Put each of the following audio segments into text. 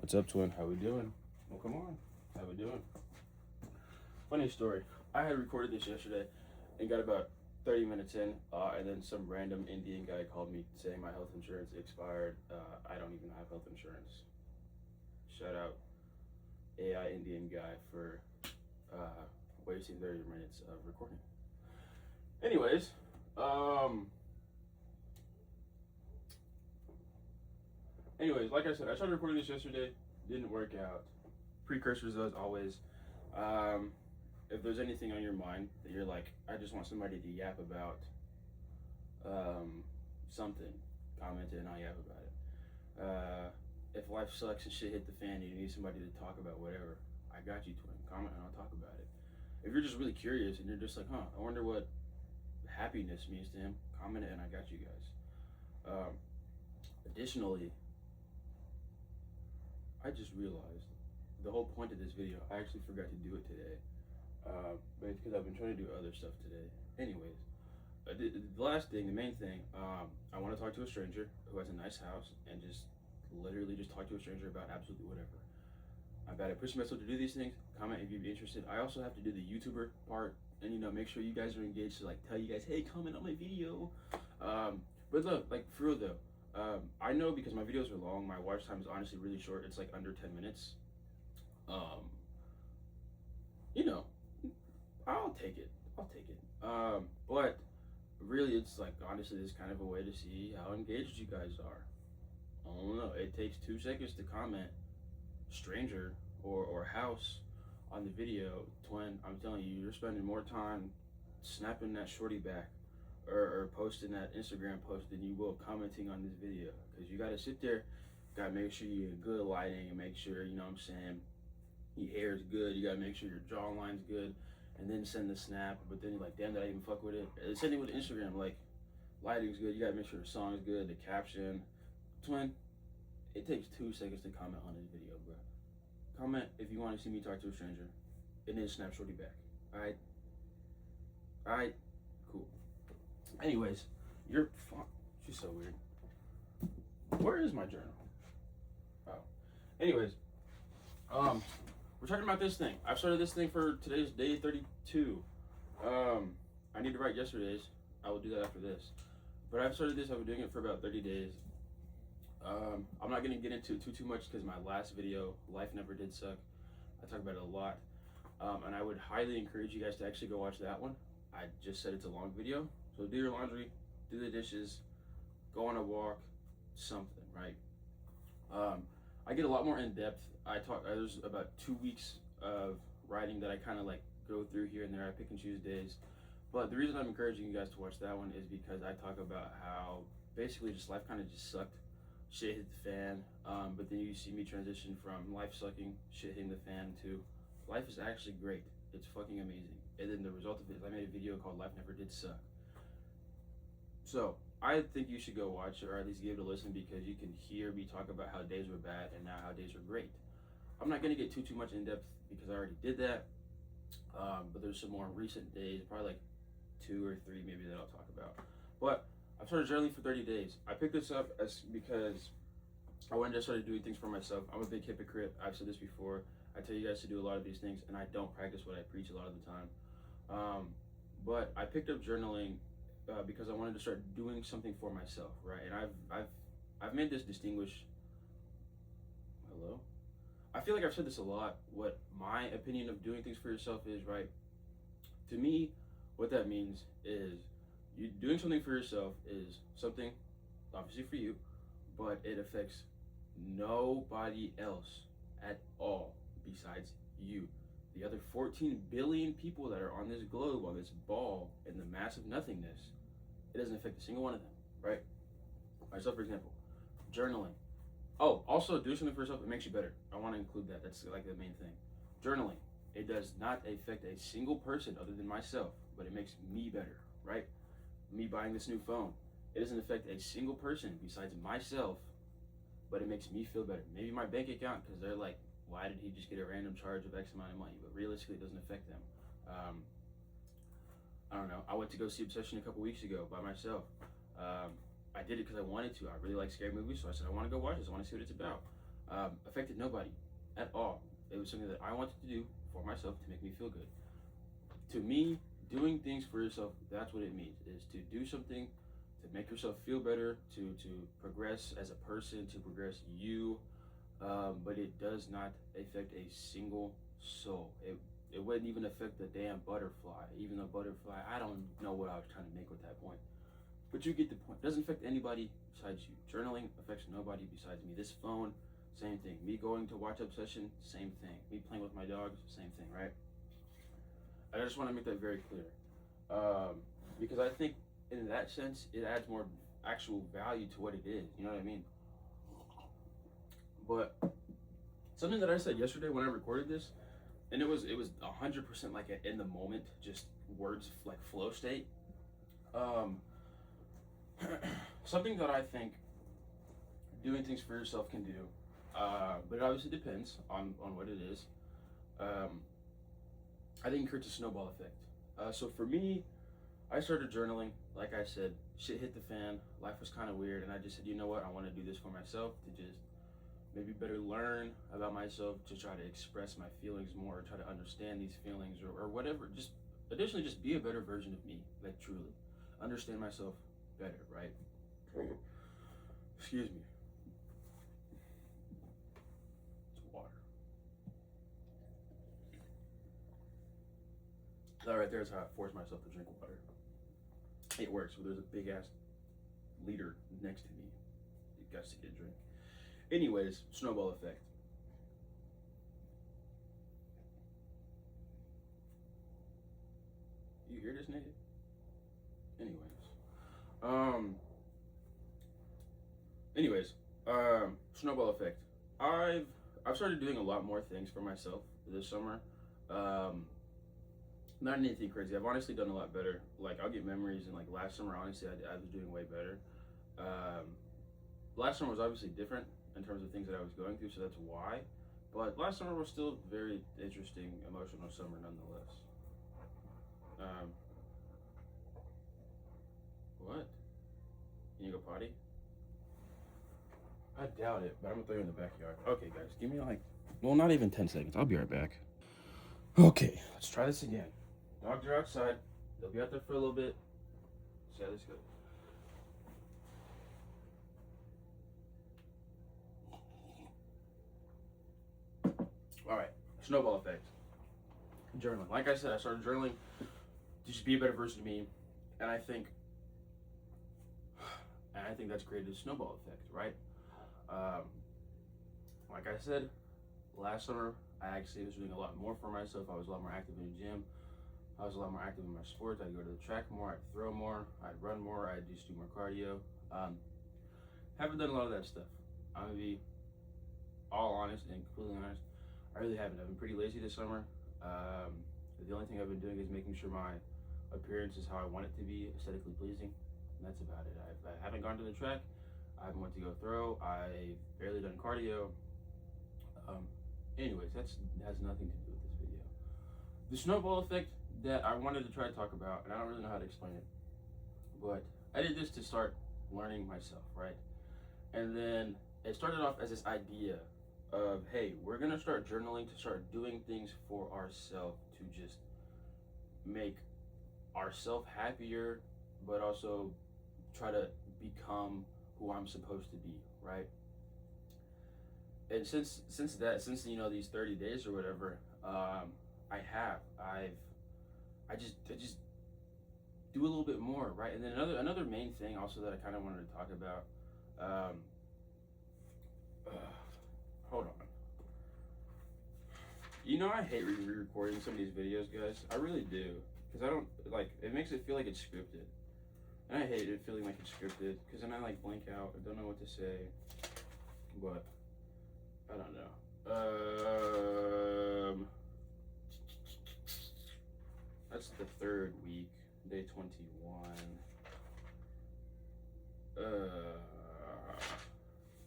What's up, twin? How we doing? Well, come on. How we doing? Funny story. I had recorded this yesterday and got about 30 minutes in, and then some random Indian guy called me saying my health insurance expired. I don't even have health insurance. Shout out AI Indian guy for wasting 30 minutes of recording. Anyways, like I said, I tried recording this yesterday, didn't work out. Precursors, as always. If there's anything on your mind that you're like, I just want somebody to yap about something, comment it and I'll yap about it. If life sucks and shit hit the fan and you need somebody to talk about whatever, I got you, twin. Comment and I'll talk about it. If you're just really curious and you're just like, I wonder what happiness means to him, comment it and I got you guys. Additionally, I just realized the whole point of this video, I actually forgot to do it today. But it's because I've been trying to do other stuff today. Anyways, the last thing, the main thing, I want to talk to a stranger who has a nice house and just literally just talk to a stranger about absolutely whatever. I'm bad at pushing myself to do these things. Comment if you'd be interested. I also have to do the YouTuber part and, make sure you guys are engaged to tell you guys, hey, comment on my video. But look, for real though, I know because my videos are long, my watch time is honestly really short. It's under 10 minutes. I'll take it. But really, it's honestly, this kind of a way to see how engaged you guys are. I don't know. It takes 2 seconds to comment stranger or house on the video. Twin, I'm telling you, you're spending more time snapping that shorty back or posting that Instagram post than you will commenting on this video. Because you got to sit there, got to make sure you get good lighting and make sure, your hair is good. You got to make sure your jawline's good. And then send the snap, but then you're like, damn, did I even fuck with it? Same thing with Instagram, lighting's good, you gotta make sure the song is good, the caption. Twin, it takes 2 seconds to comment on this video, bro. Comment if you want to see me talk to a stranger, and then snap shorty back. Alright, cool. Anyways, you're fun. She's so weird. Where is my journal? Oh. Anyways, we're talking about this thing. I've started this thing for today's day 32. I need to write yesterday's. I will do that after this. But I've started this. I've been doing it for about 30 days. I'm not going to get into it too much because my last video, Life Never Did Suck, I talk about it a lot. And I would highly encourage you guys to actually go watch that one. I just said it's a long video. So do your laundry, do the dishes, go on a walk, something, right? I get a lot more in depth. There's about 2 weeks of writing that I kind of go through here and there. I pick and choose days. But the reason I'm encouraging you guys to watch that one is because I talk about how basically just life kind of just sucked. Shit hit the fan. But then you see me transition from life sucking, shit hitting the fan to life is actually great. It's fucking amazing. And then the result of it is I made a video called Life Never Did Suck. So I think you should go watch it or at least give it a listen because you can hear me talk about how days were bad and now how days are great. I'm not going to get too much in depth because I already did that. But there's some more recent days, probably 2 or 3 maybe that I'll talk about. But I've started journaling for 30 days. I picked this up because I wanted to start doing things for myself. I'm a big hypocrite. I've said this before. I tell you guys to do a lot of these things and I don't practice what I preach a lot of the time. But I picked up journaling because I wanted to start doing something for myself, right? And I've made this distinguish. Hello? I feel like I've said this a lot. What my opinion of doing things for yourself is, right? To me, what that means is you doing something for yourself is something obviously for you, but it affects nobody else at all besides you. The other 14 billion people that are on this globe, on this ball, in the massive nothingness, it doesn't affect a single one of them, right? Myself, for example, journaling. Oh, also do something for yourself that makes you better. I want to include that. That's the main thing. Journaling. It does not affect a single person other than myself, but it makes me better, right? Me buying this new phone. It doesn't affect a single person besides myself, but it makes me feel better. Maybe my bank account, because they're like, why did he just get a random charge of X amount of money? But realistically, it doesn't affect them. I don't know. I went to go see Obsession a couple weeks ago by myself. I did it because I wanted to. I really like scary movies, so I said, I want to go watch this. I want to see what it's about. affected nobody at all. It was something that I wanted to do for myself to make me feel good. To me, doing things for yourself, that's what it means, is to do something to make yourself feel better, to progress as a person, to progress you, but it does not affect a single soul. It wouldn't even affect the damn butterfly. Even the butterfly, I don't know what I was trying to make with that point. But you get the point. It doesn't affect anybody besides you. Journaling affects nobody besides me. This phone, same thing. Me going to watch Obsession, same thing. Me playing with my dogs, same thing, right? I just want to make that very clear. Because I think in that sense, it adds more actual value to what it is. You know what I mean? But something that I said yesterday when I recorded this, and it was 100% like an in the moment, just words like flow state. Something that I think doing things for yourself can do, but it obviously depends on what it is. I think it creates a snowball effect. So for me, I started journaling. Like I said, shit hit the fan. Life was kind of weird, and I just said, you know what? I want to do this for myself to just maybe better learn about myself, to try to express my feelings more, try to understand these feelings, or whatever. Just additionally, just be a better version of me, like truly understand myself better, right? Excuse me. It's water. That right there is how I force myself to drink water. It works. But there's a big ass liter next to me. You guys to get a drink. Anyways, snowball effect. You hear this nigga? Snowball effect. I've started doing a lot more things for myself this summer. Not anything crazy. I've honestly done a lot better. Like, I'll get memories, and like last summer, honestly, I was doing way better. Last summer was obviously different in terms of things that I was going through, so that's why. But last summer was still very interesting, emotional summer nonetheless. What? You go potty? I doubt it, but I'm gonna throw you in the backyard. Okay, guys, give me like, well, not even 10 seconds. I'll be right back. Okay, let's try this again. Dogs are outside. They'll be out there for a little bit. See how this goes. All right, snowball effect. Journaling. Like I said, I started journaling to just be a better version of me, and I think that's created a snowball effect, right? Like I said, last summer I actually was doing a lot more for myself. I was a lot more active in the gym. I was a lot more active in my sports. I'd go to the track more. I'd throw more. I'd run more. I'd just do more cardio. Haven't done a lot of that stuff. I'm gonna be all honest and completely honest. I really haven't. I've been pretty lazy this summer. The only thing I've been doing is making sure my appearance is how I want it to be, aesthetically pleasing. And that's about it. I haven't gone to the track. I haven't went to go throw. I've barely done cardio. Anyways, that has nothing to do with this video. The snowball effect that I wanted to try to talk about, and I don't really know how to explain it, but I did this to start learning myself, right? And then it started off as this idea of, hey, we're gonna start journaling to start doing things for ourselves to just make ourselves happier, but also try to become who I'm supposed to be, right? And since these 30 days or whatever, I just do a little bit more, right? And then another main thing also that I kind of wanted to talk about. Hold on. You know, I hate re-recording some of these videos, guys. I really do, because I don't like. It makes it feel like it's scripted, and I hate it feeling like it's scripted, because then I like blank out. I don't know what to say, but I don't know. That's the third week, day 21.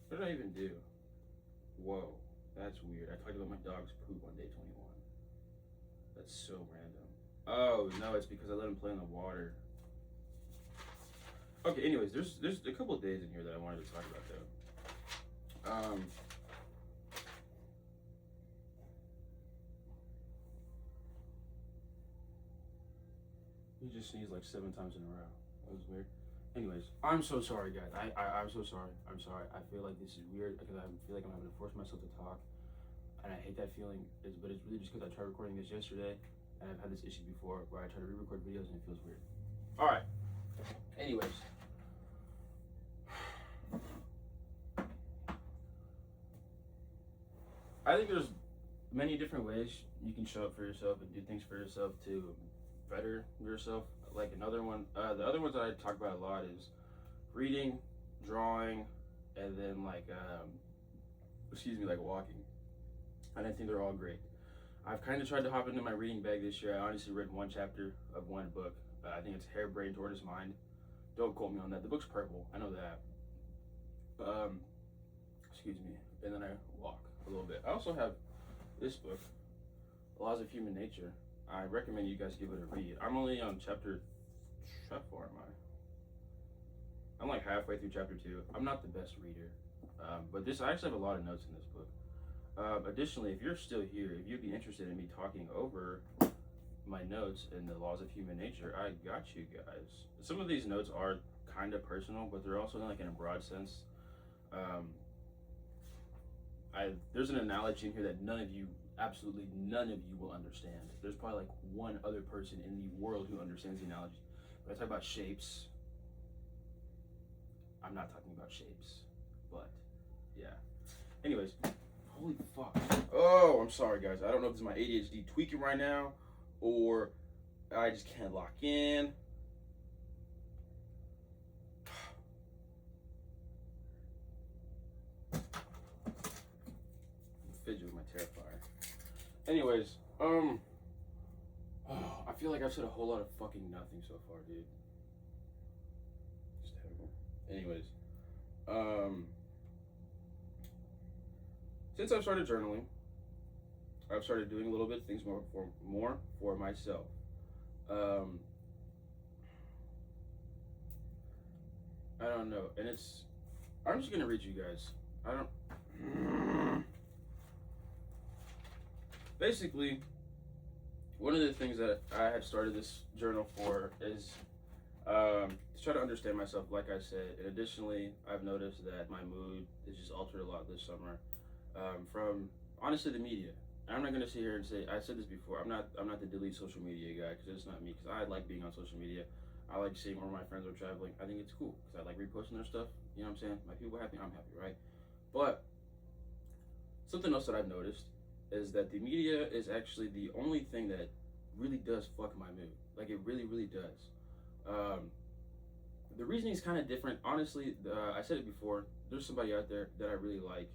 What did I even do? Whoa, that's weird. I talked about my dog's poop on day 21. That's so random. Oh, no, it's because I let him play in the water. Okay, anyways, there's a couple of days in here that I wanted to talk about, though. He just sneezed like 7 times in a row. That was weird. Anyways, I'm so sorry, guys. I'm so sorry. I'm sorry. I feel like this is weird because I feel like I'm having to force myself to talk, and I hate that feeling. But it's really just because I tried recording this yesterday, and I've had this issue before where I try to re-record videos and it feels weird. All right. Anyways. I think there's many different ways you can show up for yourself and do things for yourself to better yourself. Like another one, the other ones that I talk about a lot is reading, drawing, and then like walking. And I think they're all great. I've kind of tried to hop into my reading bag this year. I honestly read one chapter of one book. I think it's Harebrained Tortoise Mind. Don't quote me on that. The book's purple. I know that. And then I walk a little bit. I also have this book, Laws of Human Nature. I recommend you guys give it a read. I'm only on chapter. How far am I? I'm like halfway through chapter 2. I'm not the best reader, but I actually have a lot of notes in this book. Additionally, if you're still here, if you'd be interested in me talking over my notes in the Laws of Human Nature, I got you guys. Some of these notes are kind of personal, but they're also like in a broad sense. There's an analogy in here that absolutely none of you will understand. There's probably like one other person in the world who understands the analogy. But I talk about shapes. I'm not talking about shapes, but yeah. Anyways, holy fuck. Oh, I'm sorry guys. I don't know if this is my ADHD tweaking right now or I just can't lock in. Fidget with my Terrifier. Anyways, I feel like I've said a whole lot of fucking nothing so far, dude. Just terrible. Anyways, since I've started journaling, I've started doing a little bit of things more for myself. I don't know, and I'm just gonna read you guys. Basically, one of the things that I had started this journal for is to try to understand myself, like I said. And additionally, I've noticed that my mood is just altered a lot this summer from honestly the media. And I'm not gonna sit here and say I said this before. I'm not the delete social media guy because it's not me. Because I like being on social media. I like seeing where my friends are traveling. I think it's cool because I like reposting their stuff. You know what I'm saying? My people happy, I'm happy, right? But something else that I've noticed is that the media is actually the only thing that really does fuck my mood. Like it really, really does. The reasoning is kind of different. Honestly, I said it before. There's somebody out there that I really like,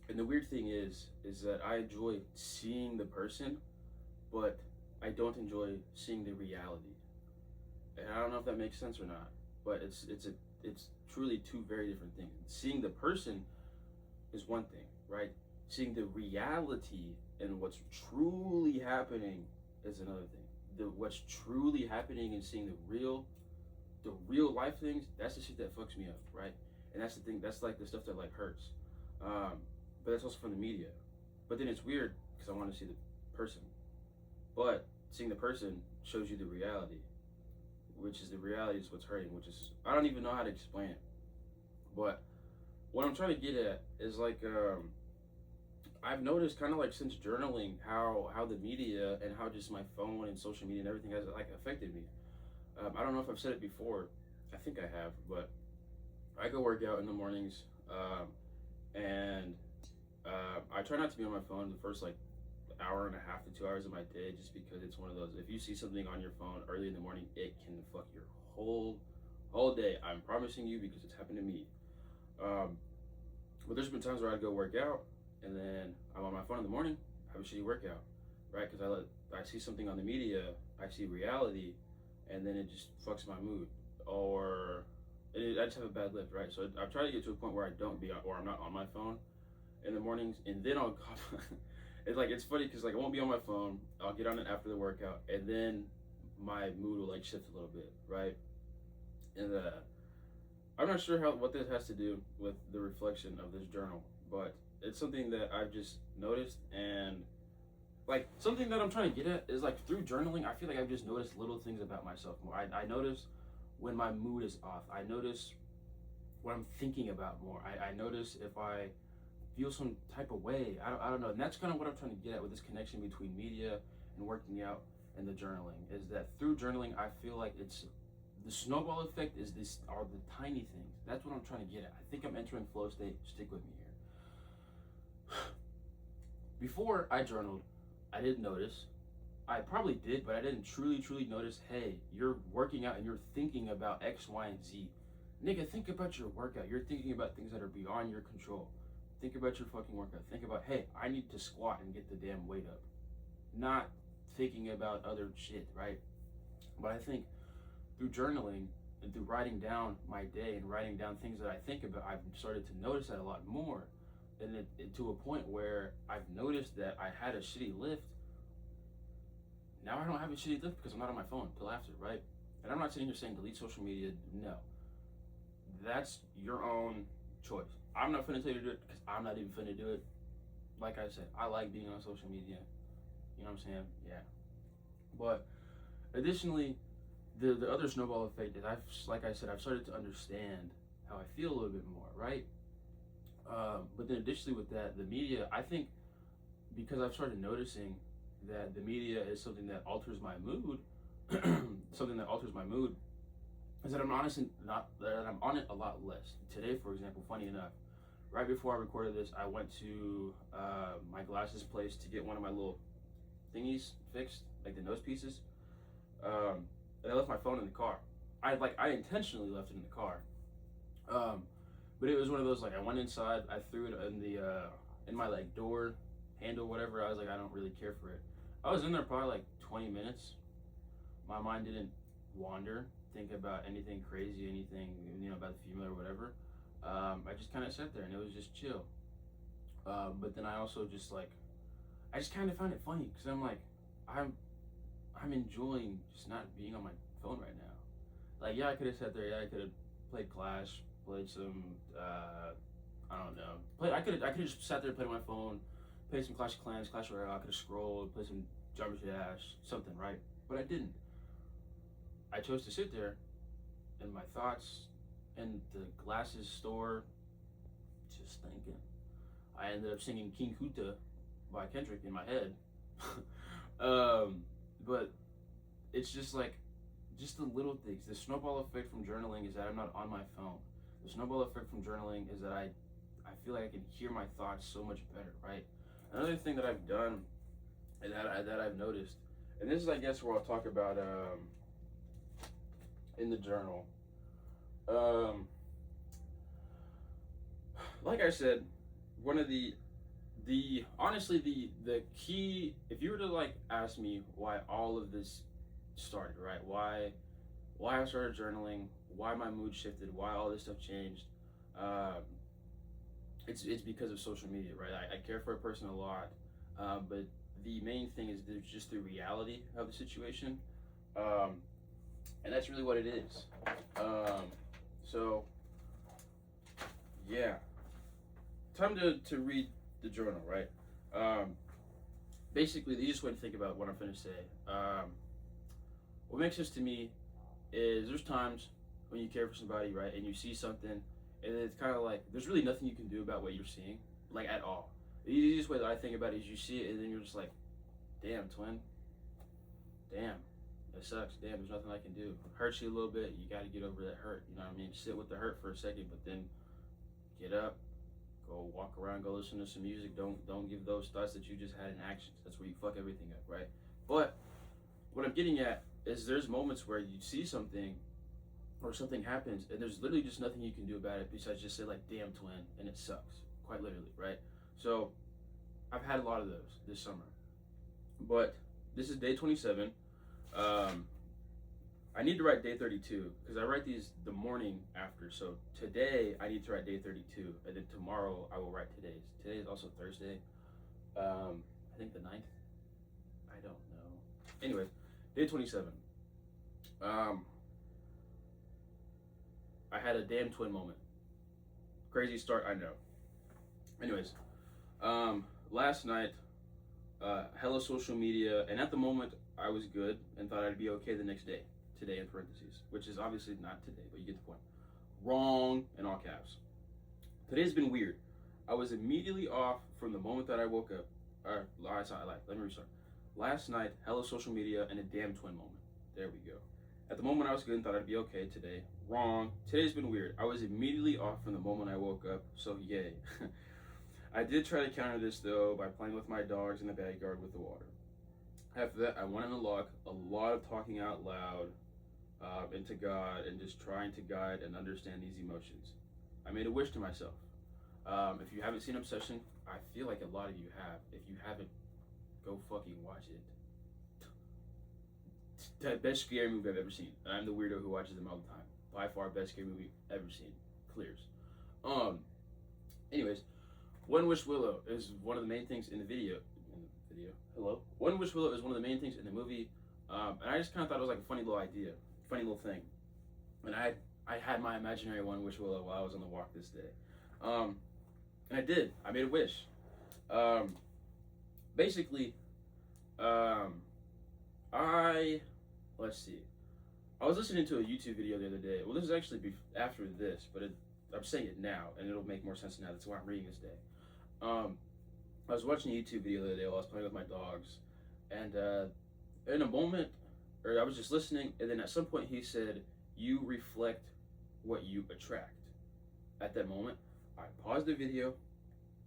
and the weird thing is that I enjoy seeing the person, but I don't enjoy seeing the reality. And I don't know if that makes sense or not, but it's truly two very different things. Seeing the person is one thing, right? Seeing the reality and what's truly happening is another thing. What's truly happening and seeing the real life things, that's the shit that fucks me up, right? And that's the thing, that's like the stuff that like hurts. But that's also from the media. But then it's weird because I want to see the person. But seeing the person shows you the reality, which is the reality is what's hurting, which is, I don't even know how to explain it. But what I'm trying to get at is like, I've noticed kind of like since journaling how the media and how just my phone and social media and everything has like affected me. I don't know if I've said it before. I think I have, but I go work out in the mornings, and I try not to be on my phone the first like hour and a half to 2 hours of my day, just because it's one of those, if you see something on your phone early in the morning, it can fuck your whole day. I'm promising you, because it's happened to me. But there's been times where I go work out and then I'm on my phone in the morning, have a shitty workout, right? Because I see something on the media, I see reality, and then it just fucks my mood, or I just have a bad lift, right? So I've tried to get to a point where I don't be, or I'm not on my phone in the mornings, and then I'll it's funny because like I won't be on my phone, I'll get on it after the workout, and then my mood will like shift a little bit, right? And I'm not sure what this has to do with the reflection of this journal, but it's something that I've just noticed, and like something that I'm trying to get at is like through journaling, I feel like I've just noticed little things about myself more. I notice when my mood is off. I notice what I'm thinking about more. I notice if I feel some type of way. I don't know. And that's kind of what I'm trying to get at with this connection between media and working out and the journaling is that through journaling, I feel like it's the snowball effect is this are the tiny things. That's what I'm trying to get at. I think I'm entering flow state. Stick with me here. Before I journaled, I didn't notice. I probably did, but I didn't truly notice, hey, you're working out and you're thinking about X, Y, and Z. Nigga, think about your workout. You're thinking about things that are beyond your control. Think about your fucking workout. Think about, hey, I need to squat and get the damn weight up. Not thinking about other shit, right? But I think through journaling and through writing down my day and writing down things that I think about, I've started to notice that a lot more. And to a point where I've noticed that I had a shitty lift. Now I don't have a shitty lift because I'm not on my phone till after, right? And I'm not sitting here saying delete social media. No. That's your own choice. I'm not finna tell you to do it because I'm not even finna do it. Like I said, I like being on social media. You know what I'm saying? Yeah. But additionally, the other snowball effect is like I said, I've started to understand how I feel a little bit more, right? But then additionally with that, the media, I think because I've started noticing that the media is something that alters my mood, something that alters my mood, is that I'm honestly not that I'm on it a lot less. Today, for example, funny enough, right before I recorded this, I went to my glasses place to get one of my little thingies fixed, like the nose pieces, and I left my phone in the car. I intentionally left it in the car, but it was one of those like I went inside, I threw it in the in my like door handle, whatever. I was like, I don't really care for it. I was in there probably like 20 minutes. My mind didn't wander, think about anything crazy, anything about the female or whatever. I just kind of sat there and it was just chill. But then I also just like, I just kind of found it funny because I'm like, I'm enjoying just not being on my phone right now. Like, yeah, I could have sat there. Yeah, I could have played Clash, played some, I don't know. I could have just sat there, played on my phone, played some Clash of Clans, Clash Royale. I could have scrolled, played some Jumper Dash, something, right? But I didn't. I chose to sit there, and my thoughts in the glasses store, just thinking. I ended up singing King Kuta by Kendrick in my head. But it's just like, just the little things. The snowball effect from journaling is that I'm not on my phone. The snowball effect from journaling is that I feel like I can hear my thoughts so much better, right? Another thing that I've done and that I've noticed, and this is I guess where I'll talk about in the journal. Like I said, one of the honestly the key, if you were to like ask me why all of this started, right? Why I started journaling, why my mood shifted, why all this stuff changed. It's because of social media, right? I care for a person a lot, but the main thing is just the reality of the situation, and that's really what it is. So yeah, time to read the journal, right? Basically, the easiest way to think about what I'm finna say. What makes sense to me is there's times when you care for somebody, right, and you see something, and it's kind of like there's really nothing you can do about what you're seeing, like at all. The easiest way that I think about it is you see it, and then you're just like, damn, twin. Damn, that sucks. Damn, there's nothing I can do. Hurts you a little bit. You got to get over that hurt. You know what I mean? Sit with the hurt for a second, but then get up, go walk around, go listen to some music. Don't give those thoughts that you just had in actions. That's where you fuck everything up, right? But what I'm getting at is there's moments where you see something or something happens and there's literally just nothing you can do about it besides just say like, damn, twin, and it sucks, quite literally, right? So I've had a lot of those this summer, but this is day 27. I need to write day 32 because I write these the morning after. So today I need to write day 32, and then tomorrow I will write today's. Today is also Thursday. I think the 9th. I don't know. Anyways, day 27. I had a damn twin moment. Crazy start, I know. Anyways, last night hella social media, and at the moment I was good and thought I'd be okay the next day. Today in parentheses, which is obviously not today, but you get the point. Wrong in all caps. Today's been weird. I was immediately off from the moment that I woke up. Let me restart. Last night, hella social media and a damn twin moment. There we go. At the moment I was good and thought I'd be okay today. Wrong. Today's been weird. I was immediately off from the moment I woke up, so yay. I did try to counter this though by playing with my dogs in the backyard with the water. After that, I went on a log, a lot of talking out loud into God and just trying to guide and understand these emotions. I made a wish to myself. If you haven't seen Obsession, I feel like a lot of you have. If you haven't, go fucking watch it. The best scary movie I've ever seen. And I'm the weirdo who watches them all the time. By far, best scary movie ever seen. Clears. Anyways, One Wish Willow is one of the main things in the video. Hello. One Wish Willow is one of the main things in the movie, and I just kind of thought it was like a funny little idea, funny little thing. And I had my imaginary One Wish Willow while I was on the walk this day, and I did. I made a wish. Basically, let's see. I was listening to a YouTube video the other day. Well, this is actually after this, but I'm saying it now, and it'll make more sense now. That's why I'm reading this day. I was watching a YouTube video the other day while I was playing with my dogs, and in a moment, or I was just listening, and then at some point he said, "You reflect what you attract." At that moment, I paused the video,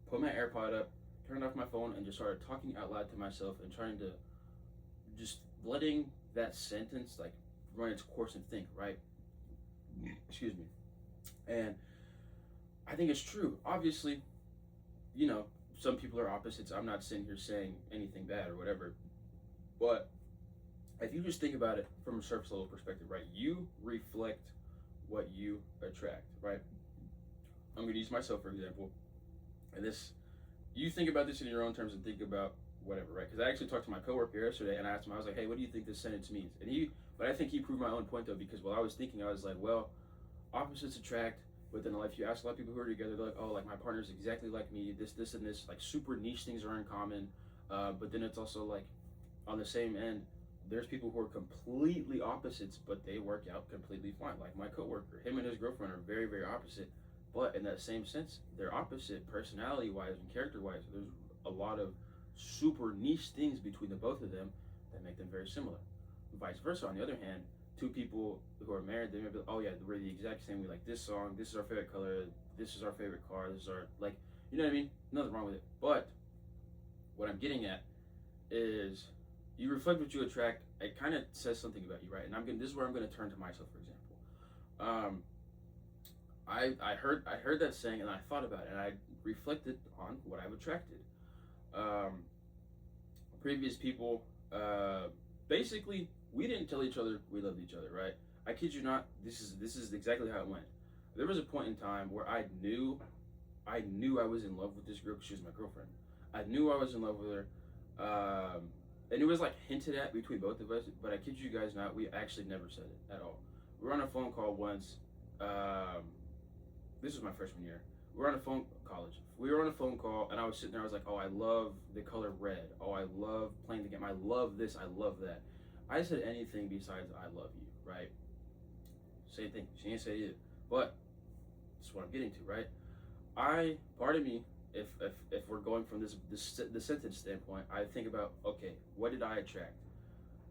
put my AirPod up, turned off my phone, and just started talking out loud to myself and trying to just letting that sentence like run its course and think, right? Excuse me. And I think it's true. Obviously, you know, some people are opposites. I'm not sitting here saying anything bad or whatever. But if you just think about it from a surface level perspective, right? You reflect what you attract, right? I'm going to use myself, for example. And this, you think about this in your own terms and think about whatever, right? Because I actually talked to my coworker yesterday and I asked him, I was like, hey, what do you think this sentence means? But I think he proved my own point though, because while I was thinking, I was like, well, opposites attract. But then if you ask a lot of people who are together, they're like, oh, like my partner's exactly like me, this, and this, like super niche things are in common. But then it's also like on the same end, there's people who are completely opposites, but they work out completely fine. Like my coworker, him and his girlfriend are very, very opposite. But in that same sense, they're opposite personality-wise and character-wise. There's a lot of super niche things between the both of them that make them very similar. Vice versa, on the other hand, two people who are married, they may be like, oh yeah, we're the exact same. We like this song, this is our favorite color, this is our favorite car, this is our, like, you know what I mean? Nothing wrong with it. But what I'm getting at is you reflect what you attract. It kind of says something about you, right? And this is where I'm going to turn to myself, for example. I heard that saying and I thought about it and I reflected on what I've attracted. Previous people, basically, we didn't tell each other we loved each other, right? I kid you not. This is exactly how it went. There was a point in time where I knew I was in love with this girl because she was my girlfriend. I knew I was in love with her, and it was like hinted at between both of us. But I kid you guys not, we actually never said it at all. We were on a phone call once. This was my freshman year. We were on a phone call, and I was sitting there. I was like, "Oh, I love the color red. Oh, I love playing the game. I love this. I love that." I said anything besides "I love you," right? Same thing. She didn't say it, but that's what I'm getting to, right? Part of me, if we're going from the sentence standpoint, I think about, okay, what did I attract?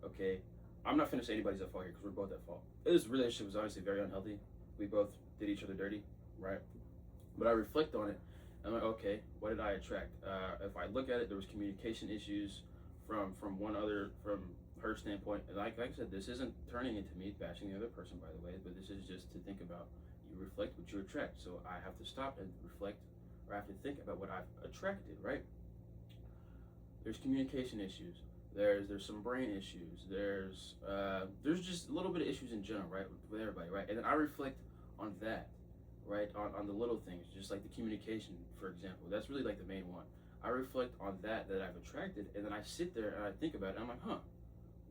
Okay, I'm not finna say anybody's at fault here because we're both at fault. This relationship was obviously very unhealthy. We both did each other dirty, right? But I reflect on it. I'm like, okay, what did I attract? If I look at it, there was communication issues from her standpoint. And like I said, this isn't turning into me bashing the other person, by the way, but this is just to think about. You reflect what you attract. So I have to stop and reflect, or I have to think about what I've attracted, right? There's communication issues. There's some brain issues. There's just a little bit of issues in general, right, with everybody, right? And then I reflect on that, right, on the little things, just like the communication, for example. That's really like the main one. I reflect on that I've attracted, and then I sit there and I think about it, and I'm like,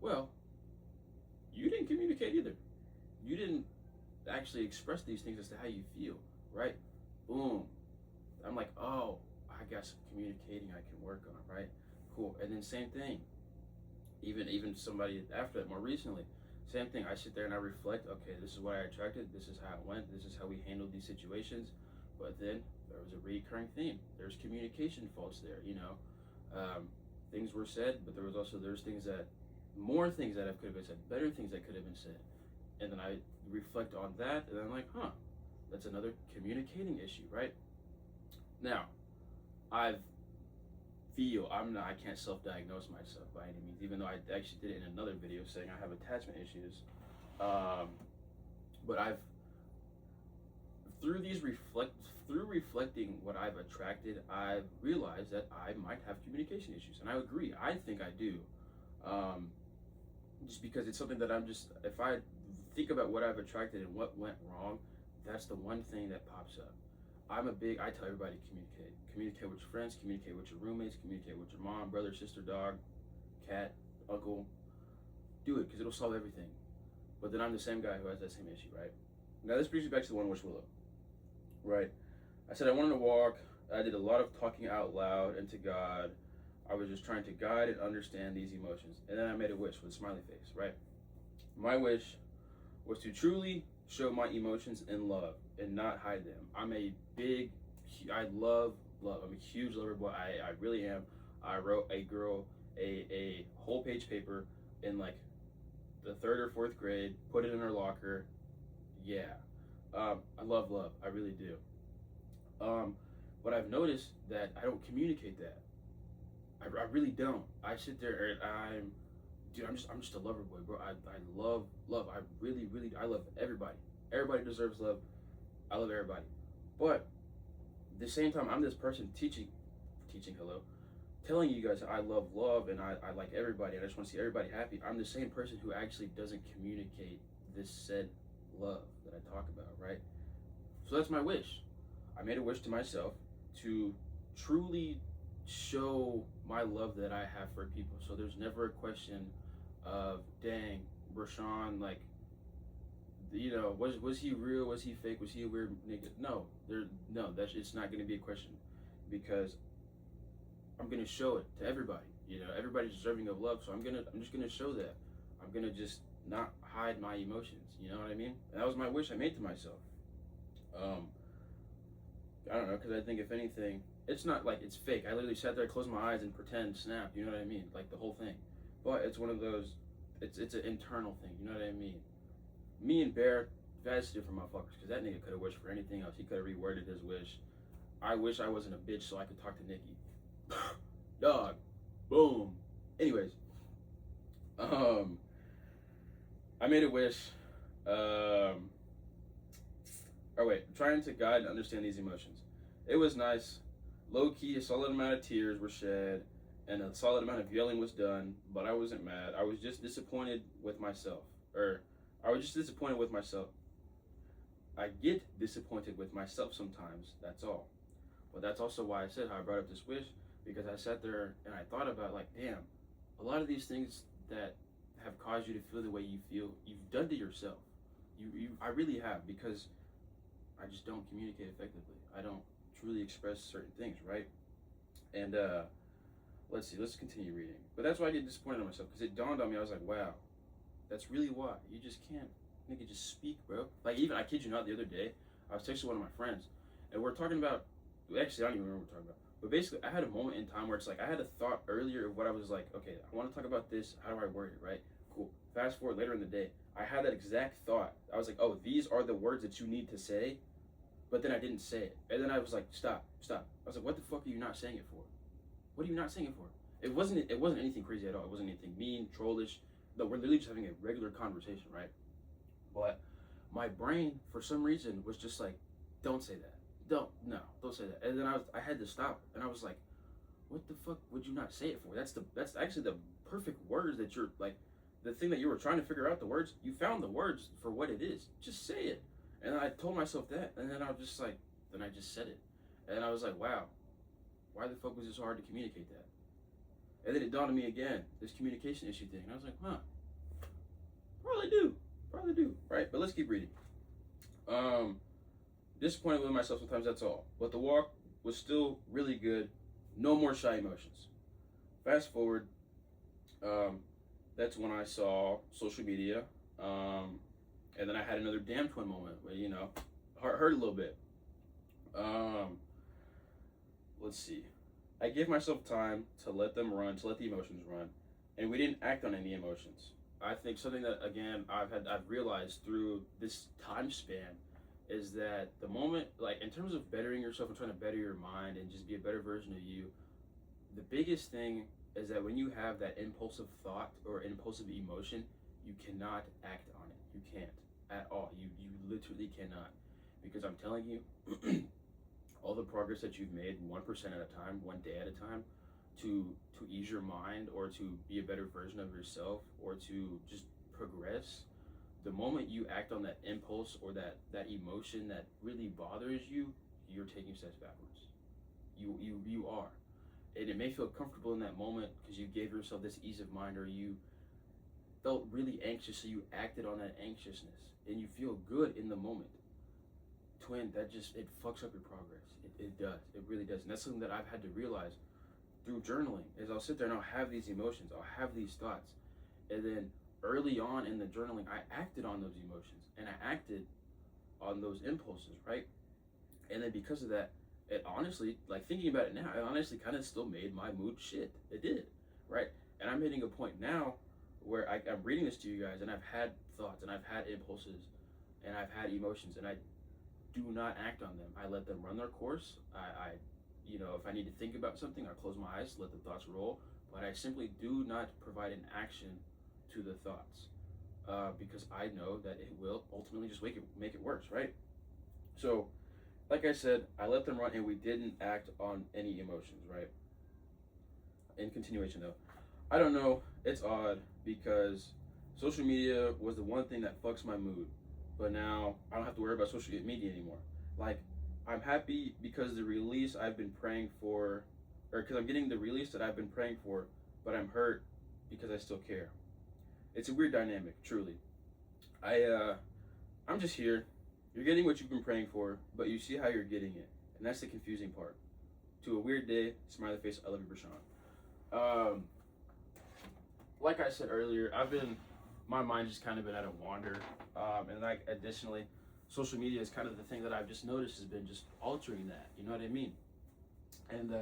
well, you didn't communicate either. You didn't actually express these things as to how you feel, right? Boom. I'm like, oh, I got some communicating I can work on, right? cool. And then same thing, even somebody after that more recently, same thing. I sit there and I reflect, okay, this is what I attracted, this is how it went, this is how we handled these situations. But then there was a recurring theme. There's communication faults there, you know. Things were said, but there's more things that could have been said, better things that could have been said. And then I reflect on that, and I'm like, that's another communicating issue, right? Now, I can't self-diagnose myself by any means, even though I actually did it in another video saying I have attachment issues. But through reflecting what I've attracted, I've realized that I might have communication issues, and I agree. I think I do, just because it's something that if I think about what I've attracted and what went wrong, that's the one thing that pops up. I tell everybody to communicate. Communicate with your friends, communicate with your roommates, communicate with your mom, brother, sister, dog, cat, uncle. Do it, because it'll solve everything. But then I'm the same guy who has that same issue, right? Now this brings me back to the One Wish Willow, right? I said I wanted to walk. I did a lot of talking out loud and to God. I was just trying to guide and understand these emotions. And then I made a wish with a smiley face, right? My wish was to truly show my emotions in love and not hide them. I love love. I'm a huge lover boy. I really am. I wrote a girl a whole page paper in like the 3rd or 4th grade, put it in her locker. Yeah. I love love. I really do. But I've noticed that I don't communicate that. I really don't. I sit there and I'm just a lover boy, bro. I love love. I really, really, I love everybody. Everybody deserves love. I love everybody. But at the same time, I'm this person telling you guys that I love love and I like everybody and I just want to see everybody happy. I'm the same person who actually doesn't communicate this said love that I talk about, right? So that's my wish. I made a wish to myself to truly show my love that I have for people. So there's never a question of, dang, Rashawn, like, you know, was he real? Was he fake? Was he a weird nigga? No, it's not going to be a question, because I'm going to show it to everybody. You know, everybody's deserving of love, so I'm just going to show that. I'm going to just not hide my emotions. You know what I mean? And that was my wish I made to myself. I don't know, because I think if anything, it's not like it's fake. I literally sat there, closed my eyes, and pretend snapped. You know what I mean? Like the whole thing. But it's one of those. It's an internal thing. You know what I mean? Me and Bear, that's different motherfuckers. Because that nigga could have wished for anything else. He could have reworded his wish. I wish I wasn't a bitch so I could talk to Nikki. Dog. Boom. Anyways. I made a wish. Trying to guide and understand these emotions. It was nice. Low key, a solid amount of tears were shed, and a solid amount of yelling was done, but I wasn't mad. I was just disappointed with myself. I get disappointed with myself sometimes, that's all. But that's also why I said how I brought up this wish, because I sat there and I thought about, like, damn, a lot of these things that have caused you to feel the way you feel, you've done to yourself. I really have, because I just don't communicate effectively. I don't truly express certain things, right? And let's continue reading. But that's why I get disappointed in myself, because it dawned on me. I was like, wow, that's really why. You just can't, nigga, just speak, bro. Like, even, I kid you not, the other day, I was texting one of my friends, and we're talking about, actually, I don't even remember what we're talking about. But basically, I had a moment in time where it's like, I had a thought earlier of what I was like, okay, I want to talk about this. How do I word it, right? Cool. Fast forward later in the day, I had that exact thought. I was like, oh, these are the words that you need to say. But then I didn't say it. And then I was like, stop. I was like, what the fuck are you not saying it for? What are you not saying it for? It wasn't anything crazy at all. It wasn't anything mean, trollish. No, we're literally just having a regular conversation, right? But my brain, for some reason, was just like, don't say that. Don't say that. And then I had to stop. And I was like, what the fuck would you not say it for? That's actually the perfect words that you're, like, the thing that you were trying to figure out, the words, you found the words for what it is. Just say it. And I told myself that, and then I was just like, then I just said it. And I was like, wow, why the fuck was it so hard to communicate that? And then it dawned on me again, this communication issue thing. And I was like, probably do, right? But let's keep reading. Disappointed with myself sometimes, that's all. But the walk was still really good. No more shy emotions. fast forward, that's when I saw social media, and then I had another damn twin moment where heart hurt a little bit. Let's see. I gave myself time to let them run, to let the emotions run, and we didn't act on any emotions. I think something that again I've realized through this time span is that the moment, like in terms of bettering yourself and trying to better your mind and just be a better version of you, the biggest thing is that when you have that impulsive thought or impulsive emotion, you cannot act on it. You can't at all. You literally cannot, because I'm telling you, all the progress that you've made 1% at a time, one day at a time, to ease your mind or to be a better version of yourself or to just progress, the moment you act on that impulse or that emotion that really bothers you, you're taking steps backwards. You are. And it may feel comfortable in that moment because you gave yourself this ease of mind, or you felt really anxious, so you acted on that anxiousness, and you feel good in the moment. Twin, it fucks up your progress. It does. It really does. And that's something that I've had to realize through journaling, is I'll sit there and I'll have these emotions, I'll have these thoughts, and then early on in the journaling, I acted on those emotions and I acted on those impulses, right? And then because of that, it honestly, like thinking about it now, it honestly kind of still made my mood shit. It did, right? And I'm hitting a point now where I'm reading this to you guys, and I've had thoughts and I've had impulses and I've had emotions, and I do not act on them. I let them run their course. I if I need to think about something, I close my eyes, let the thoughts roll, but I simply do not provide an action to the thoughts, because I know that it will ultimately just make it worse, right? So, like I said, I let them run, and we didn't act on any emotions, right? In continuation, though, I don't know. It's odd because social media was the one thing that fucks my mood, but now I don't have to worry about social media anymore. Like, I'm happy because the release I've been praying for, or because I'm getting the release that I've been praying for, but I'm hurt because I still care. It's a weird dynamic, truly. I'm just here. You're getting what you've been praying for, but you see how you're getting it, and that's the confusing part. To a weird day, smiley face. I love you, Brashawn. Like I said earlier, my mind just kind of been at a wander, and like additionally, social media is kind of the thing that I've just noticed has been just altering that. You know what I mean? And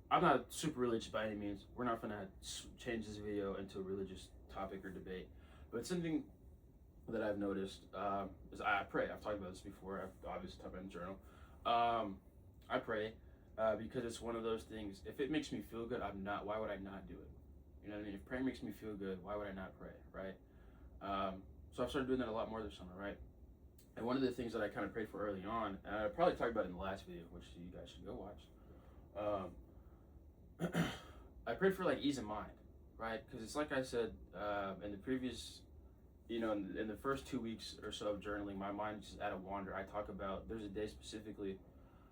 I'm not super religious by any means. We're not gonna change this video into a religious topic or debate, but it's something that I've noticed is I pray. I've talked about this before. I've obviously talked about it in the journal. I pray because it's one of those things. If it makes me feel good, why would I not do it? You know what I mean? If prayer makes me feel good, why would I not pray, right? So I've started doing that a lot more this summer, right? And one of the things that I kind of prayed for early on, and I probably talked about it in the last video, which you guys should go watch. I prayed for like ease of mind, right? Because it's like I said in the previous, in the first 2 weeks or so of journaling, my mind's just at a wander. I talk about, there's a day specifically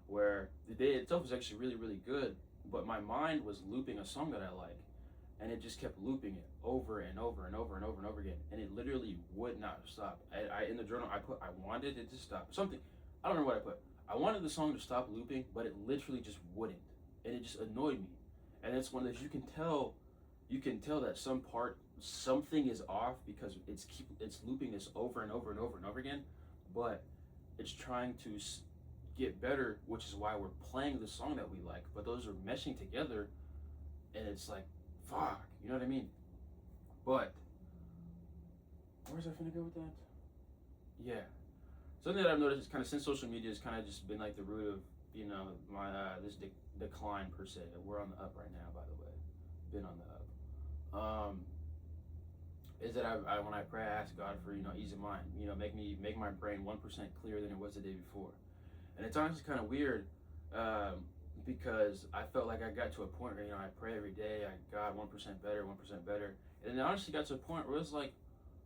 where the day itself was actually really, really good, but my mind was looping a song that I like, and it just kept looping it over and over and over and over and over again, and it literally would not stop. I in the journal I put I wanted it to stop. Something, I don't remember what I put. I wanted the song to stop looping, but it literally just wouldn't, and it just annoyed me. And it's one of those, you can tell that something is off because it's looping this over and over and over and over again, but it's trying to get better, which is why we're playing the song that we like, but those are meshing together, and it's like, fuck, you know what I mean? But where's I finna go with that? Yeah, something that I've noticed is kind of since social media has kind of just been like the root of my this decline per se. We're on the up right now, by the way. Been on the up. Is that I when I pray, I ask God for ease of mind. Make my brain 1% clearer than it was the day before. And it's honestly kind of weird because I felt like I got to a point where I pray every day. I got 1% better, 1% better, and then I honestly got to a point where it was like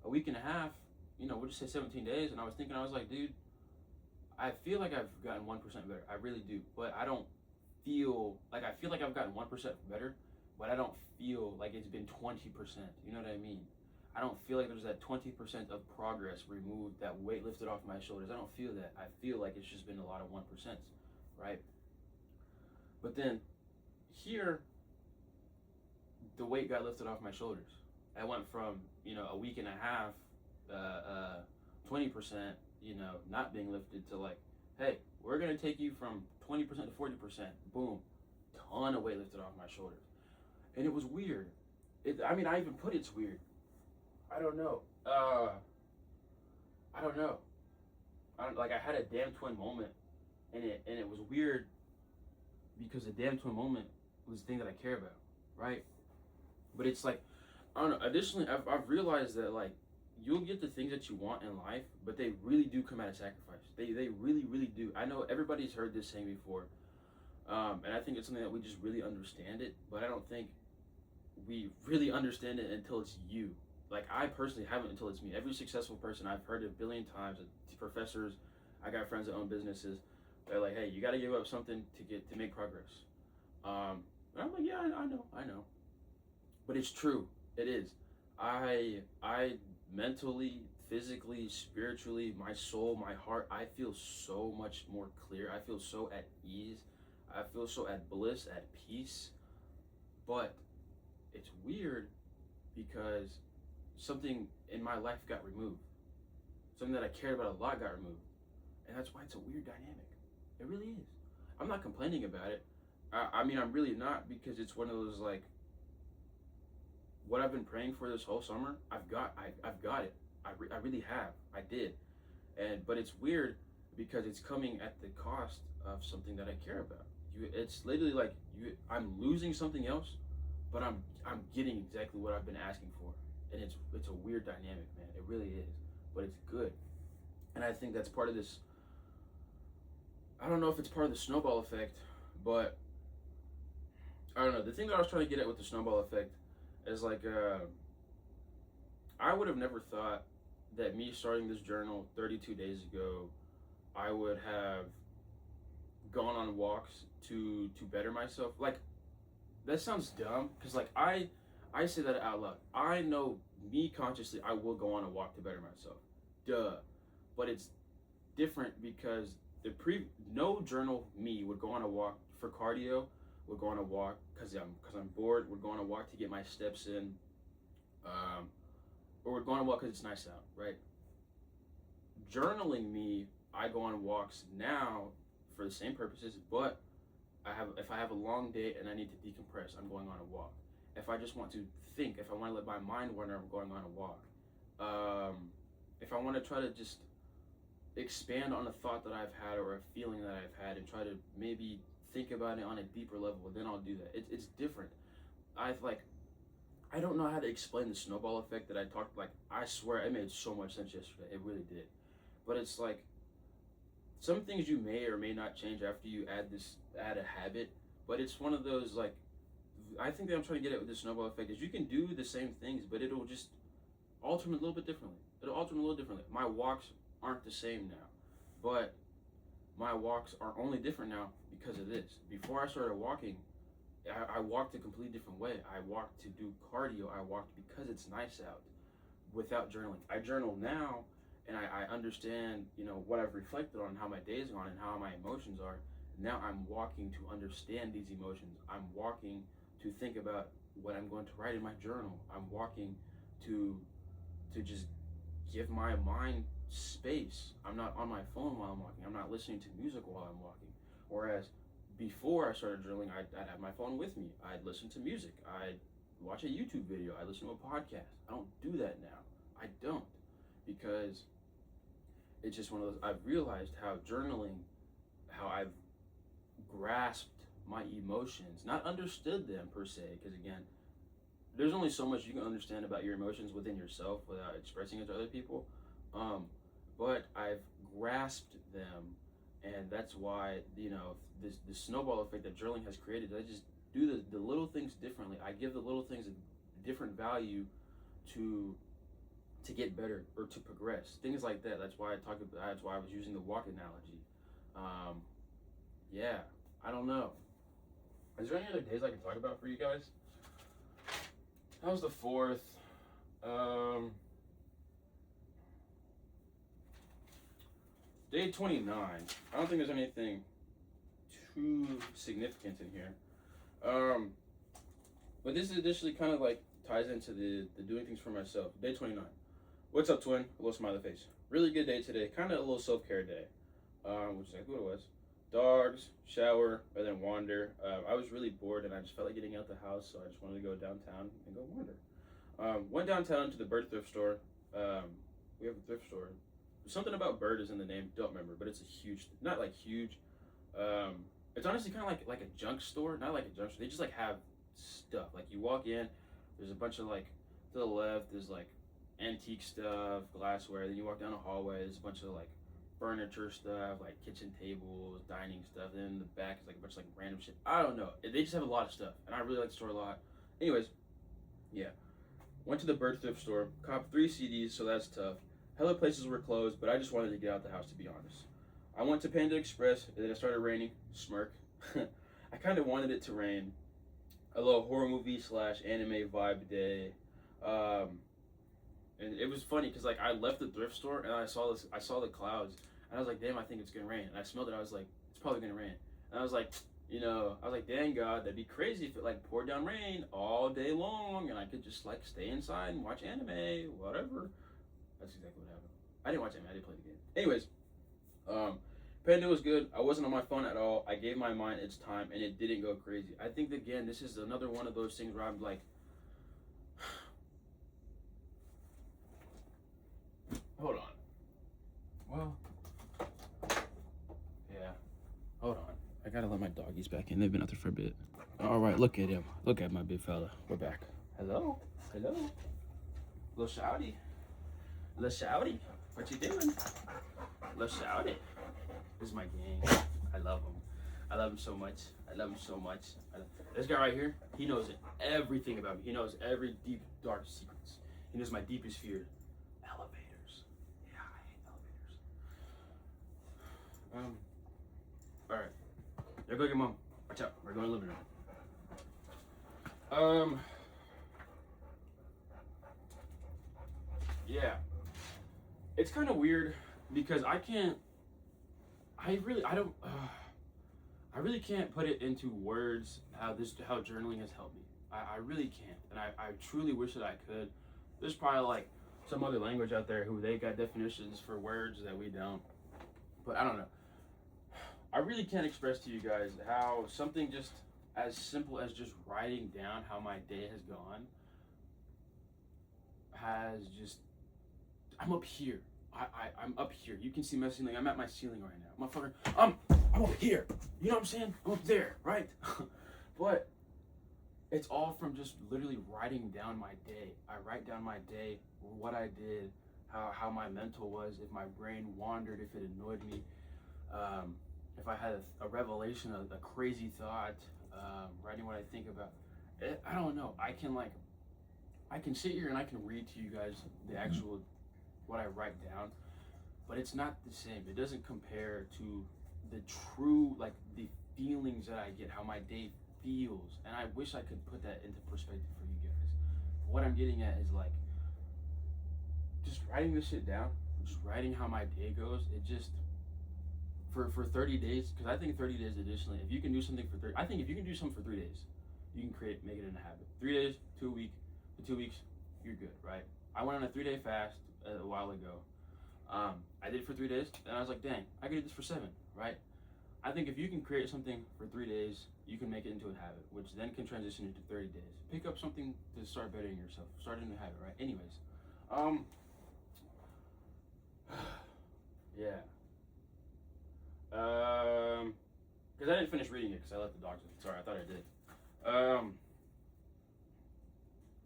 a week and a half. We'll just say 17 days, and I was like, dude, I feel like I've gotten 1% better. I really do, but I don't feel like I've gotten 1% better, but I don't feel like it's been 20%. You know what I mean? I don't feel like there's that 20% of progress removed, that weight lifted off my shoulders. I don't feel that. I feel like it's just been a lot of 1%, right? But then here, the weight got lifted off my shoulders. I went from, a week and a half, 20%, not being lifted to like, hey, we're going to take you from 20% to 40%. Boom. Ton of weight lifted off my shoulders. And it was weird. I even put it's weird. I don't know. I don't know. I had a damn twin moment, and it was weird because the damn twin moment was the thing that I care about, right? But it's like, I don't know. Additionally, I've realized that like you'll get the things that you want in life, but they really do come at a sacrifice. They really, really do. I know everybody's heard this saying before, and I think it's something that we just really understand it, but I don't think we really understand it until it's you. Like, I personally haven't until it's me. Every successful person I've heard it a billion times, professors, I got friends that own businesses, they're like, hey, you got to give up something to make progress. And I'm like, yeah, I know. But it's true. It is. I mentally, physically, spiritually, my soul, my heart, I feel so much more clear. I feel so at ease. I feel so at bliss, at peace. But it's weird because something in my life got removed. Something that I cared about a lot got removed. And that's why it's a weird dynamic. It really is. I'm not complaining about it. I'm really not, because it's one of those, like, what I've been praying for this whole summer, I've got it. I really have. I did. But it's weird because it's coming at the cost of something that I care about. It's literally like I'm losing something else, but I'm getting exactly what I've been asking for. And it's a weird dynamic, man. It really is. But it's good. And I think that's part of this. I don't know if it's part of the snowball effect, but I don't know. The thing that I was trying to get at with the snowball effect is like, I would have never thought that me starting this journal 32 days ago, I would have gone on walks to better myself. Like, that sounds dumb, because like I say that out loud. I know me consciously I will go on a walk to better myself. Duh. But it's different because no journal me would go on a walk for cardio, would go on a walk because I'm bored, would go on a walk to get my steps in, or would go on a walk because it's nice out, right? Journaling me, I go on walks now for the same purposes, but if I have a long day and I need to decompress, I'm going on a walk. If I just want to think, if I want to let my mind wander, I'm going on a walk. If I want to try to just expand on a thought that I've had or a feeling that I've had and try to maybe think about it on a deeper level, then I'll do that. It's different. I don't know how to explain the snowball effect that I talked, like, I swear it made so much sense yesterday. It really did. But it's like, some things you may or may not change after you add a habit, but it's one of those, like, I think that I'm trying to get at with the snowball effect is you can do the same things, but it'll just alter them a little bit differently. My walks aren't the same now, but my walks are only different now because of this. Before I started walking, I walked a completely different way. I walked to do cardio. I walked because it's nice out without journaling. I journal now, and I understand, what I've reflected on, how my day's gone, and how my emotions are. Now I'm walking to understand these emotions. I'm walking to think about what I'm going to write in my journal. I'm walking to just give my mind space. I'm not on my phone while I'm walking. I'm not listening to music while I'm walking. Whereas before I started journaling, I'd have my phone with me. I'd listen to music. I'd watch a YouTube video. I'd listen to a podcast. I don't do that now. I don't, because it's just one of those. I've realized how journaling, how I've grasped my emotions, not understood them per se, because again, there's only so much you can understand about your emotions within yourself without expressing it to other people. But I've grasped them, and that's why, the snowball effect that journaling has created. I just do the little things differently. I give the little things a different value to get better or to progress. Things like that. That's why I was using the walk analogy. Yeah, I don't know. Is there any other days I can talk about for you guys? How's the 4th? Day 29. I don't think there's anything too significant in here. Um, but this is additionally kind of like ties into the doing things for myself. Day 29. What's up, twin? A little smiley face. Really good day today. Kind of a little self care day. Which is like what it was. Dogs, shower, and then wander. I was really bored and I just felt like getting out the house, so I just wanted to go downtown and go wander. Went downtown to the Bird thrift store. We have a thrift store. Something about bird is in the name. Don't remember, but it's a huge, not like huge. It's honestly kind of like a junk store, not like a junk store. They just like have stuff. Like you walk in, there's a bunch of like to the left. There's like antique stuff, glassware. Then you walk down a hallway. There's a bunch of like furniture stuff, like kitchen tables, dining stuff. Then in the back is like a bunch of like random shit. I don't know. They just have a lot of stuff, and I really like the store a lot. Anyways, yeah. Went to the Bird thrift store, copped 3 CDs, so that's tough. Hella places were closed, but I just wanted to get out the house, to be honest. I went to Panda Express, and then it started raining. Smirk. I kind of wanted it to rain. A little horror movie / anime vibe day. And it was funny because like I left the thrift store and I saw the clouds, and I was like, damn, I think it's gonna rain. And I smelled it. I was like, it's probably gonna rain. And I was like, dang God, that'd be crazy if it like poured down rain all day long, and I could just like stay inside and watch anime, whatever. That's exactly what happened. I didn't watch anime. I didn't play the game. Anyways, Panda was good. I wasn't on my phone at all. I gave my mind its time, and it didn't go crazy. I think again, this is another one of those things where I'm like, hold on. Well, yeah. Hold on. I gotta let my doggies back in. They've been out there for a bit. All right, look at him. Look at my big fella. We're back. Hello. Hello. Little shouty. Little shouty. What you doing? Little shouty. This is my gang. I love him. I love him so much. I love him so much. This guy right here, he knows everything about me. He knows every deep, dark secrets. He knows my deepest fear. Elevators. Yeah, I hate elevators. All right. There go your mom. Watch out. We're going to the living room. Yeah. It's kind of weird because I really can't put it into words how journaling has helped me. I really can't, and I truly wish that I could. There's probably like some other language out there who they got definitions for words that we don't, but I don't know. I really can't express to you guys how something just as simple as just writing down how my day has gone has just, I'm up here. I'm up here. You can see my ceiling. I'm at my ceiling right now. Motherfucker, I'm up here. You know what I'm saying? I'm up there, right? But it's all from just literally writing down my day. I write down my day, what I did, how my mental was, if my brain wandered, if it annoyed me, if I had a revelation, a crazy thought, writing what I think about. I don't know. I can sit here and I can read to you guys the actual what I write down, but it's not the same. It doesn't compare to the true, like the feelings that I get, how my day feels. And I wish I could put that into perspective for you guys. What I'm getting at is like just writing this shit down, just writing how my day goes. It just for 30 days, because I think 30 days additionally, if you can do something for 30, I think if you can do something for 3 days, you can make it in a habit. 3 days, 2 weeks, for 2 weeks, you're good, right? I went on a 3-day fast a while ago. I did it for 3 days, and I was like, dang, I could do this for 7, right? I think if you can create something for 3 days, you can make it into a habit, which then can transition into 30 days. Pick up something to start bettering yourself. Start a new habit, right? Anyways, yeah. Because I didn't finish reading it because I let the dogs in. Sorry, I thought I did.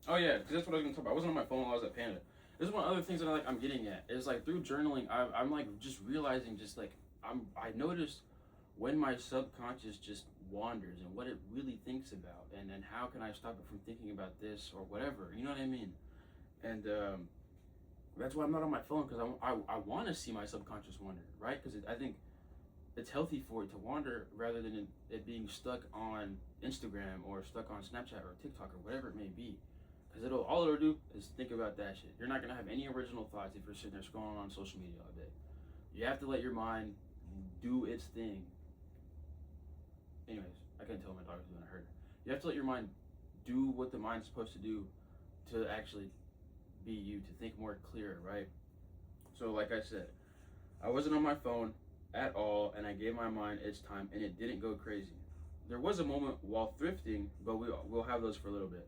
Oh yeah, because that's what I was gonna talk about. I wasn't on my phone while I was at Panda. This is one of the other things that I'm getting at. Is like through journaling, I'm like just realizing, just like I noticed when my subconscious just wanders and what it really thinks about, and then how can I stop it from thinking about this or whatever. You know what I mean? And that's why I'm not on my phone, because I want to see my subconscious wander, right? Because I think it's healthy for it to wander rather than it being stuck on Instagram or stuck on Snapchat or TikTok or whatever it may be. Because all it'll do is think about that shit. You're not gonna have any original thoughts if you're sitting there scrolling on social media all day. You have to let your mind do its thing. Anyways, I couldn't tell my dog was doing. I heard her. You have to let your mind do what the mind's supposed to do to actually be you, to think more clear, right? So like I said, I wasn't on my phone at all, and I gave my mind its time, and it didn't go crazy. There was a moment while thrifting, but we'll have those for a little bit.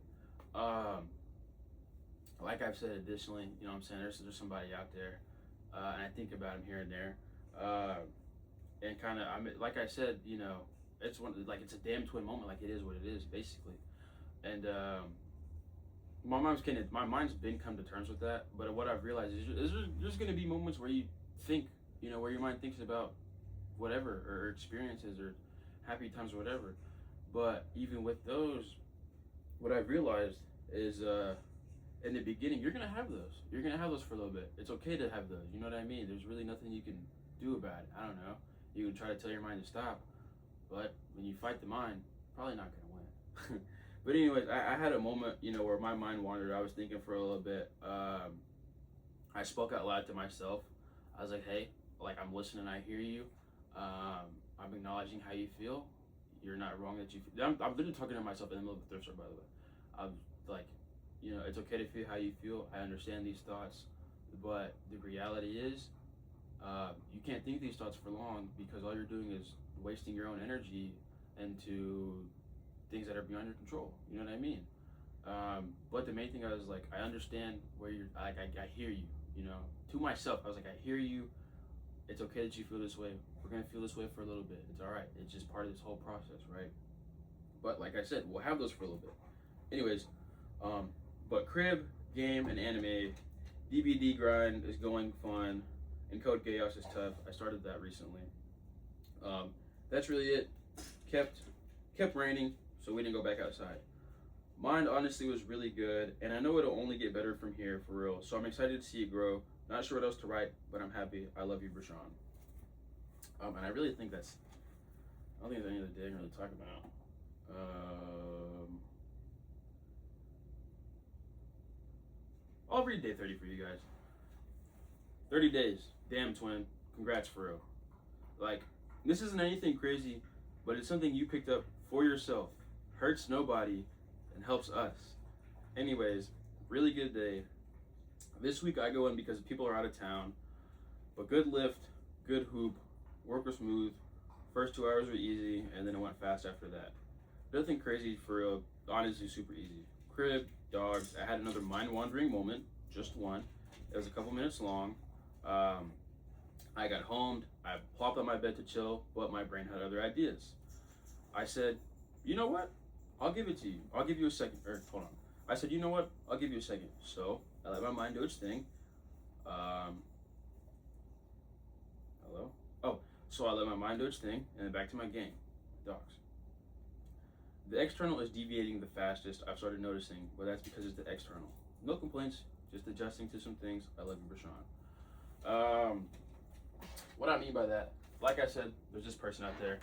Like I've said, additionally, you know what I'm saying, there's somebody out there, and I think about him here and there, and kind of, like I said, you know, it's a damn twin moment, like it is what it is, basically, and my mind's been come to terms with that, but what I've realized is there's going to be moments where you think, you know, where your mind thinks about whatever, or experiences, or happy times, or whatever, but even with those, what I've realized is, in the beginning, you're gonna have those. You're gonna have those for a little bit. It's okay to have those. You know what I mean? There's really nothing you can do about it. I don't know. You can try to tell your mind to stop, but when you fight the mind, probably not gonna win. But anyways, I had a moment, you know, where my mind wandered. I was thinking for a little bit. I spoke out loud to myself. I was like, hey, like, I'm listening. I hear you. I'm acknowledging how you feel. You're not wrong that you feel. I'm literally talking to myself in the middle of a thrift store, by the way. I'm like, you know, it's okay to feel how you feel. I understand these thoughts, but the reality is, you can't think these thoughts for long, because all you're doing is wasting your own energy into things that are beyond your control. You know what I mean? But the main thing, I was like, I understand where you're. Like, I hear you. You know, to myself, I was like, I hear you. It's okay that you feel this way. We're gonna feel this way for a little bit. It's all right. It's just part of this whole process, right? But like I said, we'll have those for a little bit. Anyways, but crib, game, and anime, DBD grind is going fun, and Code Chaos is tough. I started that recently. That's really it. Kept raining, so we didn't go back outside. Mine honestly was really good, and I know it'll only get better from here, for real. So I'm excited to see it grow. Not sure what else to write, but I'm happy. I love you, Brashawn. And I really think I don't think there's any other day I can really talk about. I'll read day 30 for you guys. 30 days. Damn, twin. Congrats, for real. Like, this isn't anything crazy, but it's something you picked up for yourself. Hurts nobody and helps us. Anyways, really good day. This week I go in because people are out of town, but good lift, good hoop, work was smooth. First 2 hours were easy, and then it went fast after that. Nothing crazy, for real. Honestly, super easy. Crib, dogs. I had another mind-wandering moment, just one. It was a couple minutes long. I got homed. I plopped on my bed to chill, but my brain had other ideas. I said, you know what? I'll give it to you. I'll give you a second. Hold on. I said, you know what? I'll give you a second. So I let my mind do its thing. Hello? Oh, so I let my mind do its thing, and then back to my game. Dogs. The external is deviating the fastest, I've started noticing, but that's because it's the external. No complaints, just adjusting to some things. I love you, Brashawn. What I mean by that, like I said, there's this person out there.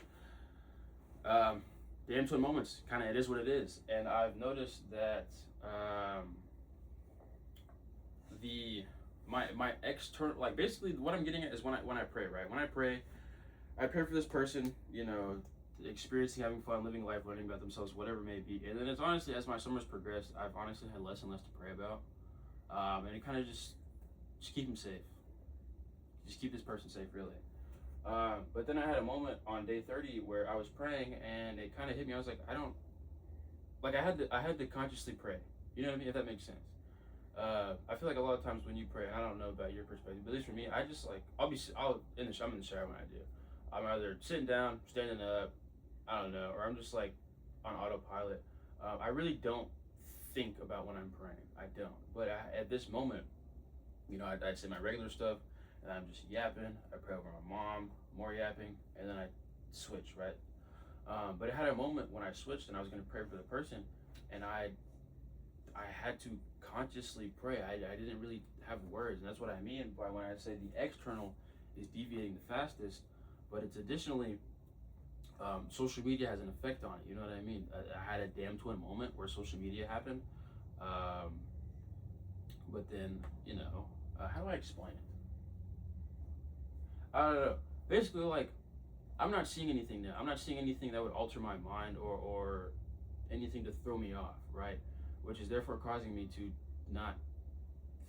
Damn twin moments, kind of, it is what it is. And I've noticed that my external, like, basically what I'm getting at is when I pray, right? When I pray for this person, you know, experiencing, having fun, living life, learning about themselves, whatever it may be. And then it's honestly, as my summers progressed, I've honestly had less and less to pray about. And it kind of just keep them safe. Just keep this person safe, really. But then I had a moment on day 30 where I was praying, and it kind of hit me. I was like, I had to consciously pray. You know what I mean? If that makes sense. I feel like a lot of times when you pray, I don't know about your perspective, but at least for me, I just, like, I'm in the shower when I do. I'm either sitting down, standing up, I don't know, or I'm just, like, on autopilot. I really don't think about when I'm praying. I don't. But at this moment, you know, I say my regular stuff, and I'm just yapping. I pray over my mom, more yapping, and then I switch, right? But I had a moment when I switched, and I was going to pray for the person, and I had to consciously pray. I didn't really have words, and that's what I mean by when I say the external is deviating the fastest, but it's additionally, social media has an effect on it. You know what I mean? I had a damn twin moment where social media happened, but then, you know, how do I explain it? I don't know. Basically, like, I'm not seeing anything now. I'm not seeing anything that would alter my mind or anything to throw me off, right? Which is therefore causing me to not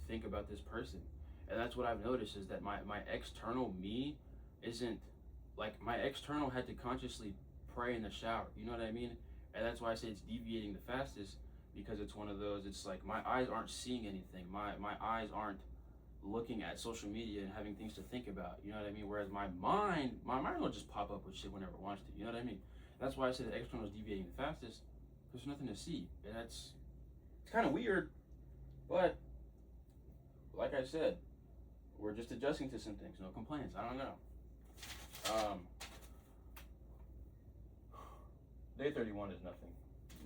think about this person. And that's what I've noticed, is that my external me isn't, like, my external had to consciously pray in the shower, you know what I mean? And that's why I say it's deviating the fastest, because it's one of those, it's like my eyes aren't seeing anything, my eyes aren't looking at social media and having things to think about, you know what I mean? Whereas my mind will just pop up with shit whenever it wants to, you know what I mean? That's why I say the external is deviating the fastest. There's nothing to see, and it's kind of weird, but like I said, we're just adjusting to some things. No complaints. I don't know. Day 31 is nothing,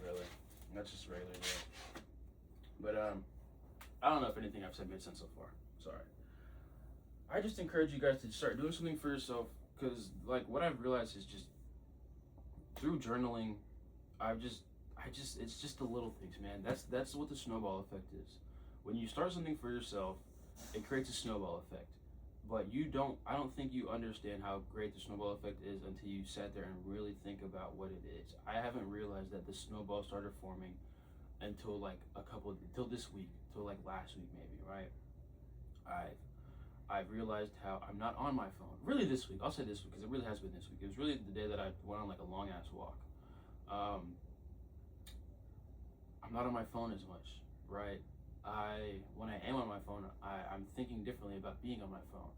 really. That's just regular day. But I don't know if anything I've said made sense so far. Sorry. I just encourage you guys to start doing something for yourself, because like what I've realized is just through journaling, it's just the little things, man. That's what the snowball effect is. When you start something for yourself, it creates a snowball effect. But I don't think you understand how great the snowball effect is until you sat there and really think about what it is. I haven't realized that the snowball started forming until until this week, till like last week maybe, right? I've realized how I'm not on my phone. Really this week, I'll say this week, because it really has been this week. It was really the day that I went on like a long ass walk. I'm not on my phone as much, right? When I am on my phone, I'm thinking differently about being on my phone.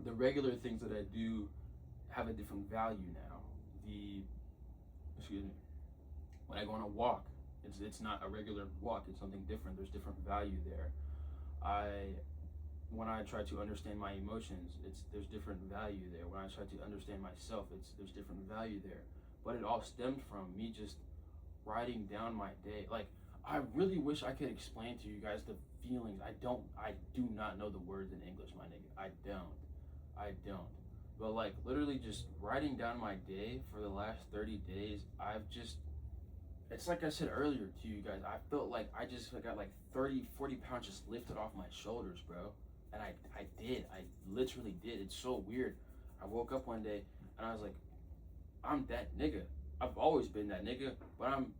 The regular things that I do have a different value now. When I go on a walk, it's not a regular walk. It's something different. There's different value there. When I try to understand my emotions, there's different value there. When I try to understand myself, there's different value there. But it all stemmed from me just writing down my day. Like, I really wish I could explain to you guys the feelings. I do not know the words in English, my nigga. I don't. But like literally just writing down my day for the last 30 days, it's like I said earlier to you guys, I felt like I got like 30-40 pounds just lifted off my shoulders, bro. And I literally did. It's so weird. I woke up one day and I was like, I'm that nigga. I've always been that nigga, but I'm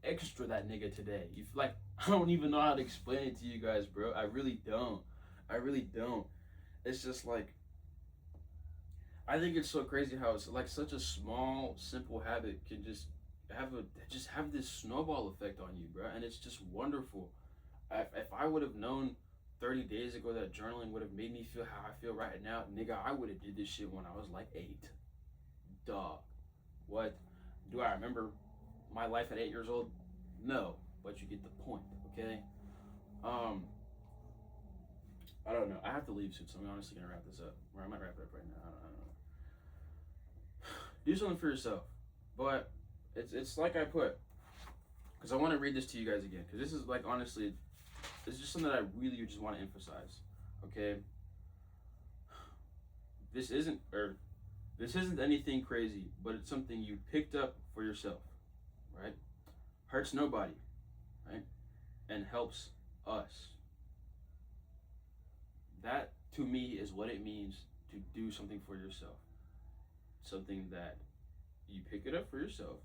extra that nigga today. I don't even know how to explain it to you guys, bro. I really don't. It's just like, I think it's so crazy how it's like such a small, simple habit can just have this snowball effect on you, bro. And it's just wonderful. If I would have known 30 days ago that journaling would have made me feel how I feel right now, nigga, I would have did this shit when I was like 8. Dog. What? Do I remember my life at 8 years old? No, but you get the point, okay? I don't know. I have to leave soon, so I'm honestly gonna wrap this up. Or I might wrap it up right now. I don't know. Do something for yourself, but it's like I put, because I want to read this to you guys again, because this is like honestly, it's just something that I really just want to emphasize. Okay. This isn't anything crazy, but it's something you picked up for yourself, right? Hurts nobody, right? And helps us. That, to me, is what it means to do something for yourself. Something that you pick it up for yourself,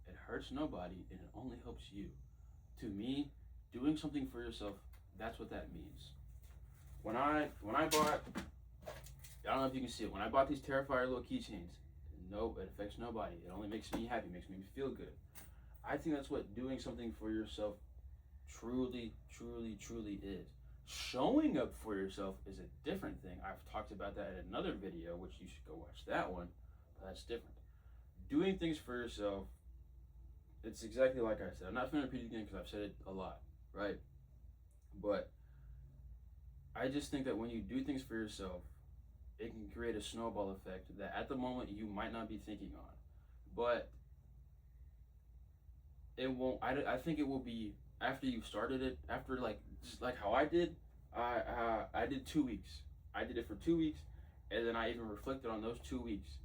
it hurts nobody, and it only helps you. To me, doing something for yourself, that's what that means. When I bought, I don't know if you can see it, when I bought these Terrifier little keychains, no, it affects nobody. It only makes me happy, makes me feel good. I think that's what doing something for yourself truly, truly, truly is. Showing up for yourself is a different thing. I've talked about that in another video, which you should go watch that one, but that's different. Doing things for yourself, it's exactly like I said. I'm not going to repeat it again because I've said it a lot, right? But I just think that when you do things for yourself, it can create a snowball effect that at the moment you might not be thinking on. But it won't, I think it will be after you've started it, after just like how I did, I did 2 weeks. I did it for 2 weeks, and then I even reflected on those 2 weeks.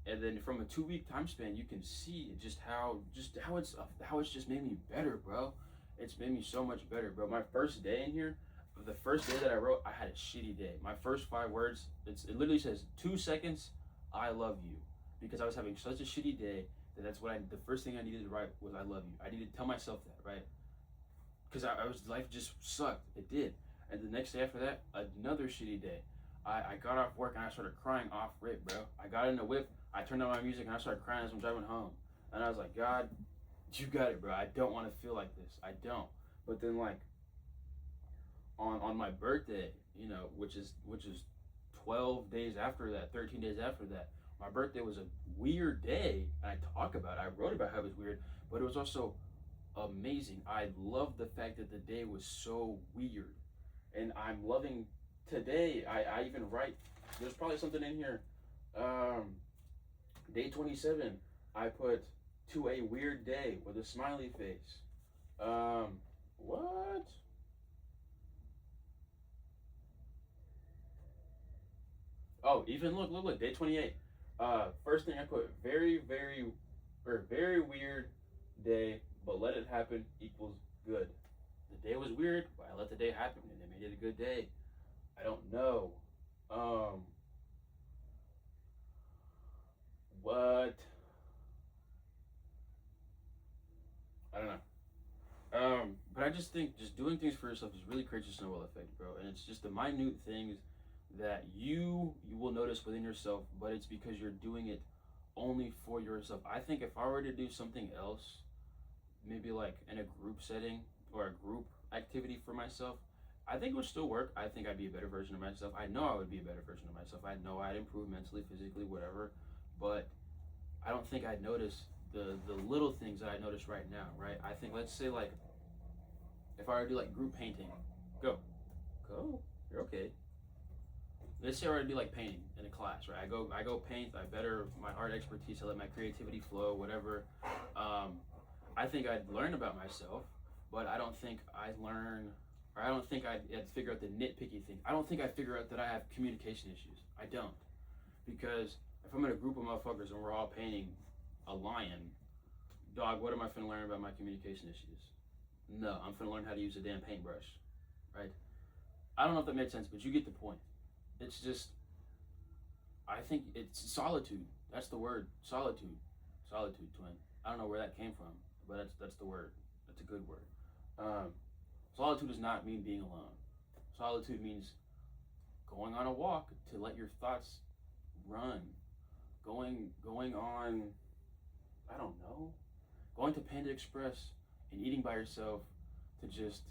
And then from a 2 week time span, you can see just how it's just made me better, bro. It's made me so much better, bro. My first day in here, the first day that I wrote, I had a shitty day. My first 5 words, it literally says 2 seconds, I love you. because I was having such a shitty day that the first thing I needed to write was I love you. I needed to tell myself that, right? Because life just sucked. It did. And the next day after that, another shitty day. I got off work and I started crying off rip, bro. I got in the whip, I turned on my music and I started crying as I'm driving home. And I was like, God, you got it, bro. I don't want to feel like this. I don't. But then like on my birthday, you know, which is 12 days after that, 13 days after that, my birthday was a weird day. And I talk about it. I wrote about how it was weird, but it was also amazing. I love the fact that the day was so weird. And I'm loving today. I even write, there's probably something in here. Day 27, I put to a weird day with a smiley face. What? Oh, even look, day 28. First thing I put, very weird day, but let it happen equals good. The day was weird, but I let the day happen and it made it a good day. I don't know. What? I don't know. But I just think just doing things for yourself is really creates a snowball effect, bro. And it's just the minute things that you will notice within yourself, but it's because you're doing it only for yourself. I think if I were to do something else, maybe like in a group setting or a group activity for myself, I think it would still work. I think I'd be a better version of myself. I know I would be a better version of myself. I know I'd improve mentally, physically, whatever. But I don't think I'd notice the little things that I notice right now, right? I think, let's say like if I were to do like group painting, go, you're okay. Let's say I were to do like painting in a class, right? I go paint. I better my art expertise. I let my creativity flow, whatever. I think I'd learn about myself, but I don't think I'd learn, or I don't think I'd figure out the nitpicky thing. I don't think I'd figure out that I have communication issues. I don't, because if I'm in a group of motherfuckers and we're all painting a lion, dog, what am I finna learn about my communication issues? No, I'm finna learn how to use a damn paintbrush, right? I don't know if that made sense, but you get the point. It's just, I think it's solitude. That's the word, solitude. Solitude, twin. I don't know where that came from, but that's the word. That's a good word. Solitude does not mean being alone. Solitude means going on a walk to let your thoughts run. Going on, I don't know, going to Panda Express and eating by yourself to just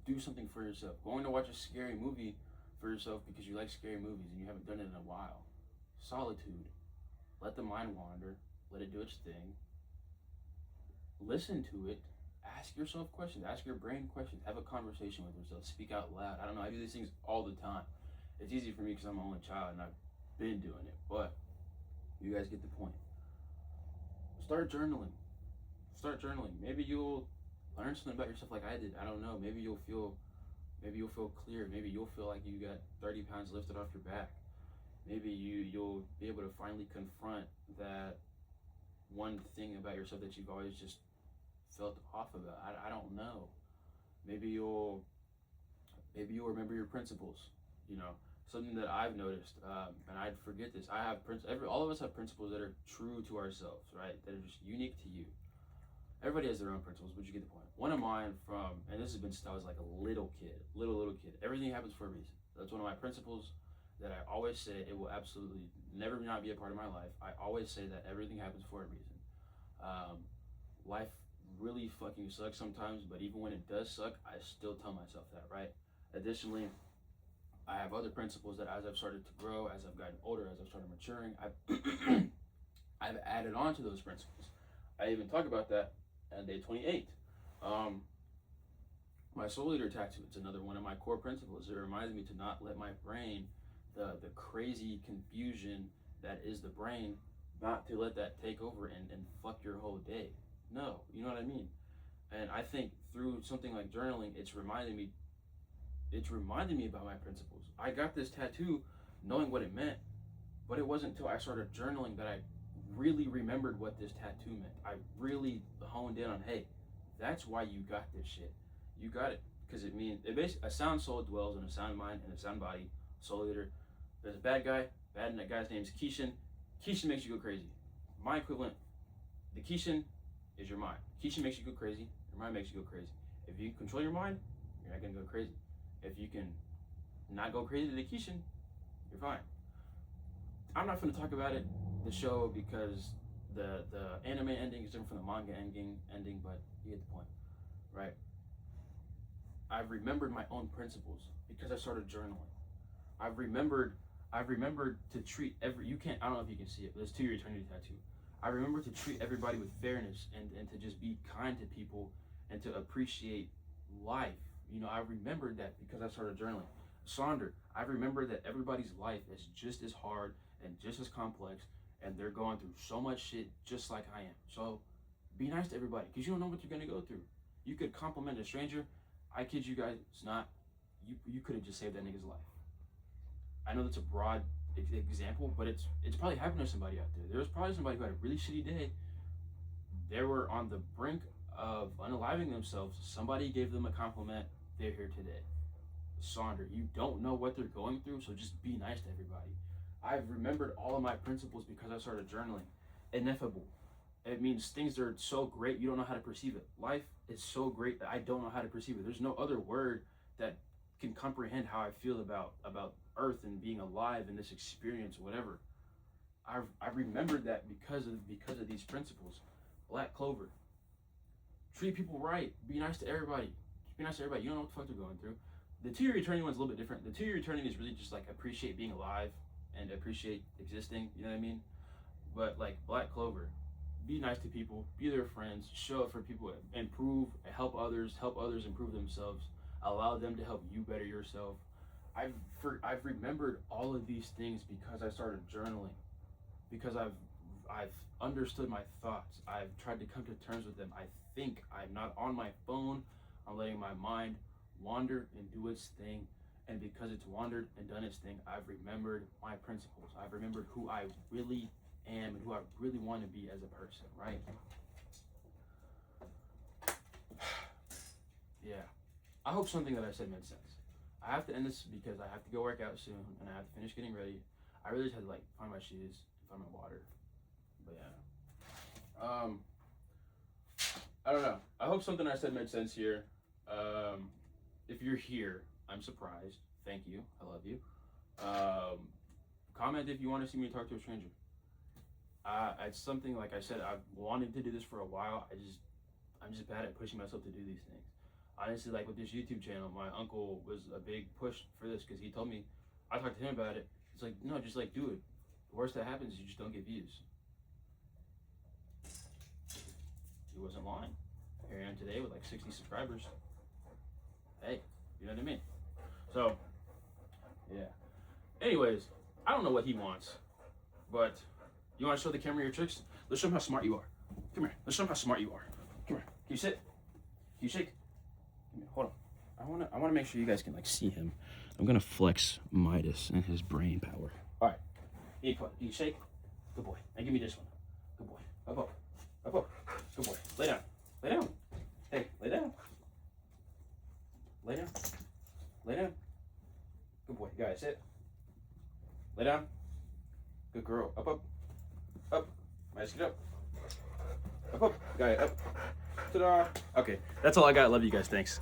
do something for yourself. Going to watch a scary movie for yourself because you like scary movies and you haven't done it in a while. Solitude. Let the mind wander. Let it do its thing. Listen to it. Ask yourself questions. Ask your brain questions. Have a conversation with yourself. Speak out loud. I don't know. I do these things all the time. It's easy for me because I'm my only child and I've been doing it. But you guys get the point. Start journaling. Start journaling. Maybe you'll learn something about yourself like I did. I don't know. Maybe you'll feel clear. Maybe you'll feel like you got 30 pounds lifted off your back. Maybe you'll be able to finally confront that one thing about yourself that you've always just felt off about. I don't know. Maybe you'll remember your principles. You know, something that I've noticed, and I'd forget this. All of us have principles that are true to ourselves, right? That are just unique to you. Everybody has their own principles, but you get the point. One of mine and this has been since I was like a little kid. Everything happens for a reason. That's one of my principles that I always say. It will absolutely never not be a part of my life. I always say that everything happens for a reason. Life really fucking sucks sometimes, but even when it does suck, I still tell myself that, right? Additionally, I have other principles that as I've started to grow, as I've gotten older, as I've started maturing, I've added on to those principles. I even talk about that on day 28. My soul leader tattoo, it's another one of my core principles. It reminds me to not let my brain, the crazy confusion that is the brain, not to let that take over and fuck your whole day. No, you know what I mean? And I think through something like journaling, it's reminded me about my principles. I got this tattoo knowing what it meant, but it wasn't until I started journaling that I really remembered what this tattoo meant. I really honed in on, hey, that's why you got this shit. You got it because it means a sound soul dwells in a sound mind and a sound body. Soul leader. There's a bad guy. That guy's name's Keishan. Keisha makes you go crazy. My equivalent, the Keishan is your mind. Keisha makes you go crazy. Your mind makes you go crazy. If you control your mind, you're not gonna go crazy. If you can not go crazy to the Keishan, you're fine. I'm not gonna talk about it, the show, because the anime ending is different from the manga ending, but you get the point, right? I've remembered my own principles because I started journaling. I've remembered to treat you can't, I don't know if you can see it, but it's To Your Eternity tattoo. I remember to treat everybody with fairness and to just be kind to people and to appreciate life. You know, I remembered that because I started journaling. Sonder, I remember that everybody's life is just as hard and just as complex, and they're going through so much shit just like I am. So be nice to everybody, because you don't know what you're gonna go through. You could compliment a stranger. I kid you guys, it's not. You could have just saved that nigga's life. I know that's a broad example, but it's probably happened to somebody out there. There was probably somebody who had a really shitty day. They were on the brink of unaliving themselves. Somebody gave them a compliment. They're here today. Sonder, you don't know what they're going through, so just be nice to everybody. I've remembered all of my principles because I started journaling. Ineffable. It means things that are so great you don't know how to perceive it. Life is so great that I don't know how to perceive it. There's no other word that can comprehend how I feel about Earth and being alive in this experience, whatever. I've remembered that because of these principles. Black Clover. Treat people right. Be nice to everybody. Be nice to everybody. You don't know what the fuck they're going through. The To Your Eternity one's a little bit different. The To Your Eternity is really just like appreciate being alive and appreciate existing. You know what I mean? But like Black Clover, be nice to people, be their friends, show up for people, improve, help others improve themselves, allow them to help you better yourself. I've remembered all of these things because I started journaling, because I've understood my thoughts. I've tried to come to terms with them. I think I'm not on my phone. I'm letting my mind wander and do its thing. And because it's wandered and done its thing, I've remembered my principles. I've remembered who I really am and who I really want to be as a person, right? Yeah. I hope something that I said made sense. I have to end this because I have to go work out soon and I have to finish getting ready. I really just had to like find my shoes, find my water. But yeah. I don't know. I hope something I said made sense here. If you're here, I'm surprised. Thank you. I love you. Comment if you want to see me talk to a stranger. It's something, like I said, I've wanted to do this for a while. I'm just bad at pushing myself to do these things. Honestly, like with this YouTube channel, my uncle was a big push for this because he told me, I talked to him about it. It's like, no, just like do it. The worst that happens is you just don't get views. He wasn't lying. Here I am today with like 60 subscribers. Hey, you know what I mean? So, yeah. Anyways, I don't know what he wants, but you want to show the camera your tricks? Let's show him how smart you are. Come here. Let's show him how smart you are. Come here. Can you sit? Can you shake? Come here. Hold on. I want to make sure you guys can like see him. I'm gonna flex Midas and his brain power. All right. Can you shake? Good boy. Now give me this one. Good boy. Up, up, up, up. Good boy. Lay down. Lay down. Hey, lay down. Lay down. Lay down. Good boy. You gotta sit. Lay down. Good girl. Up, up. Up. Nice. Get up. Up, up. Got it. Up. Ta-da. Okay. That's all I got. Love you guys. Thanks.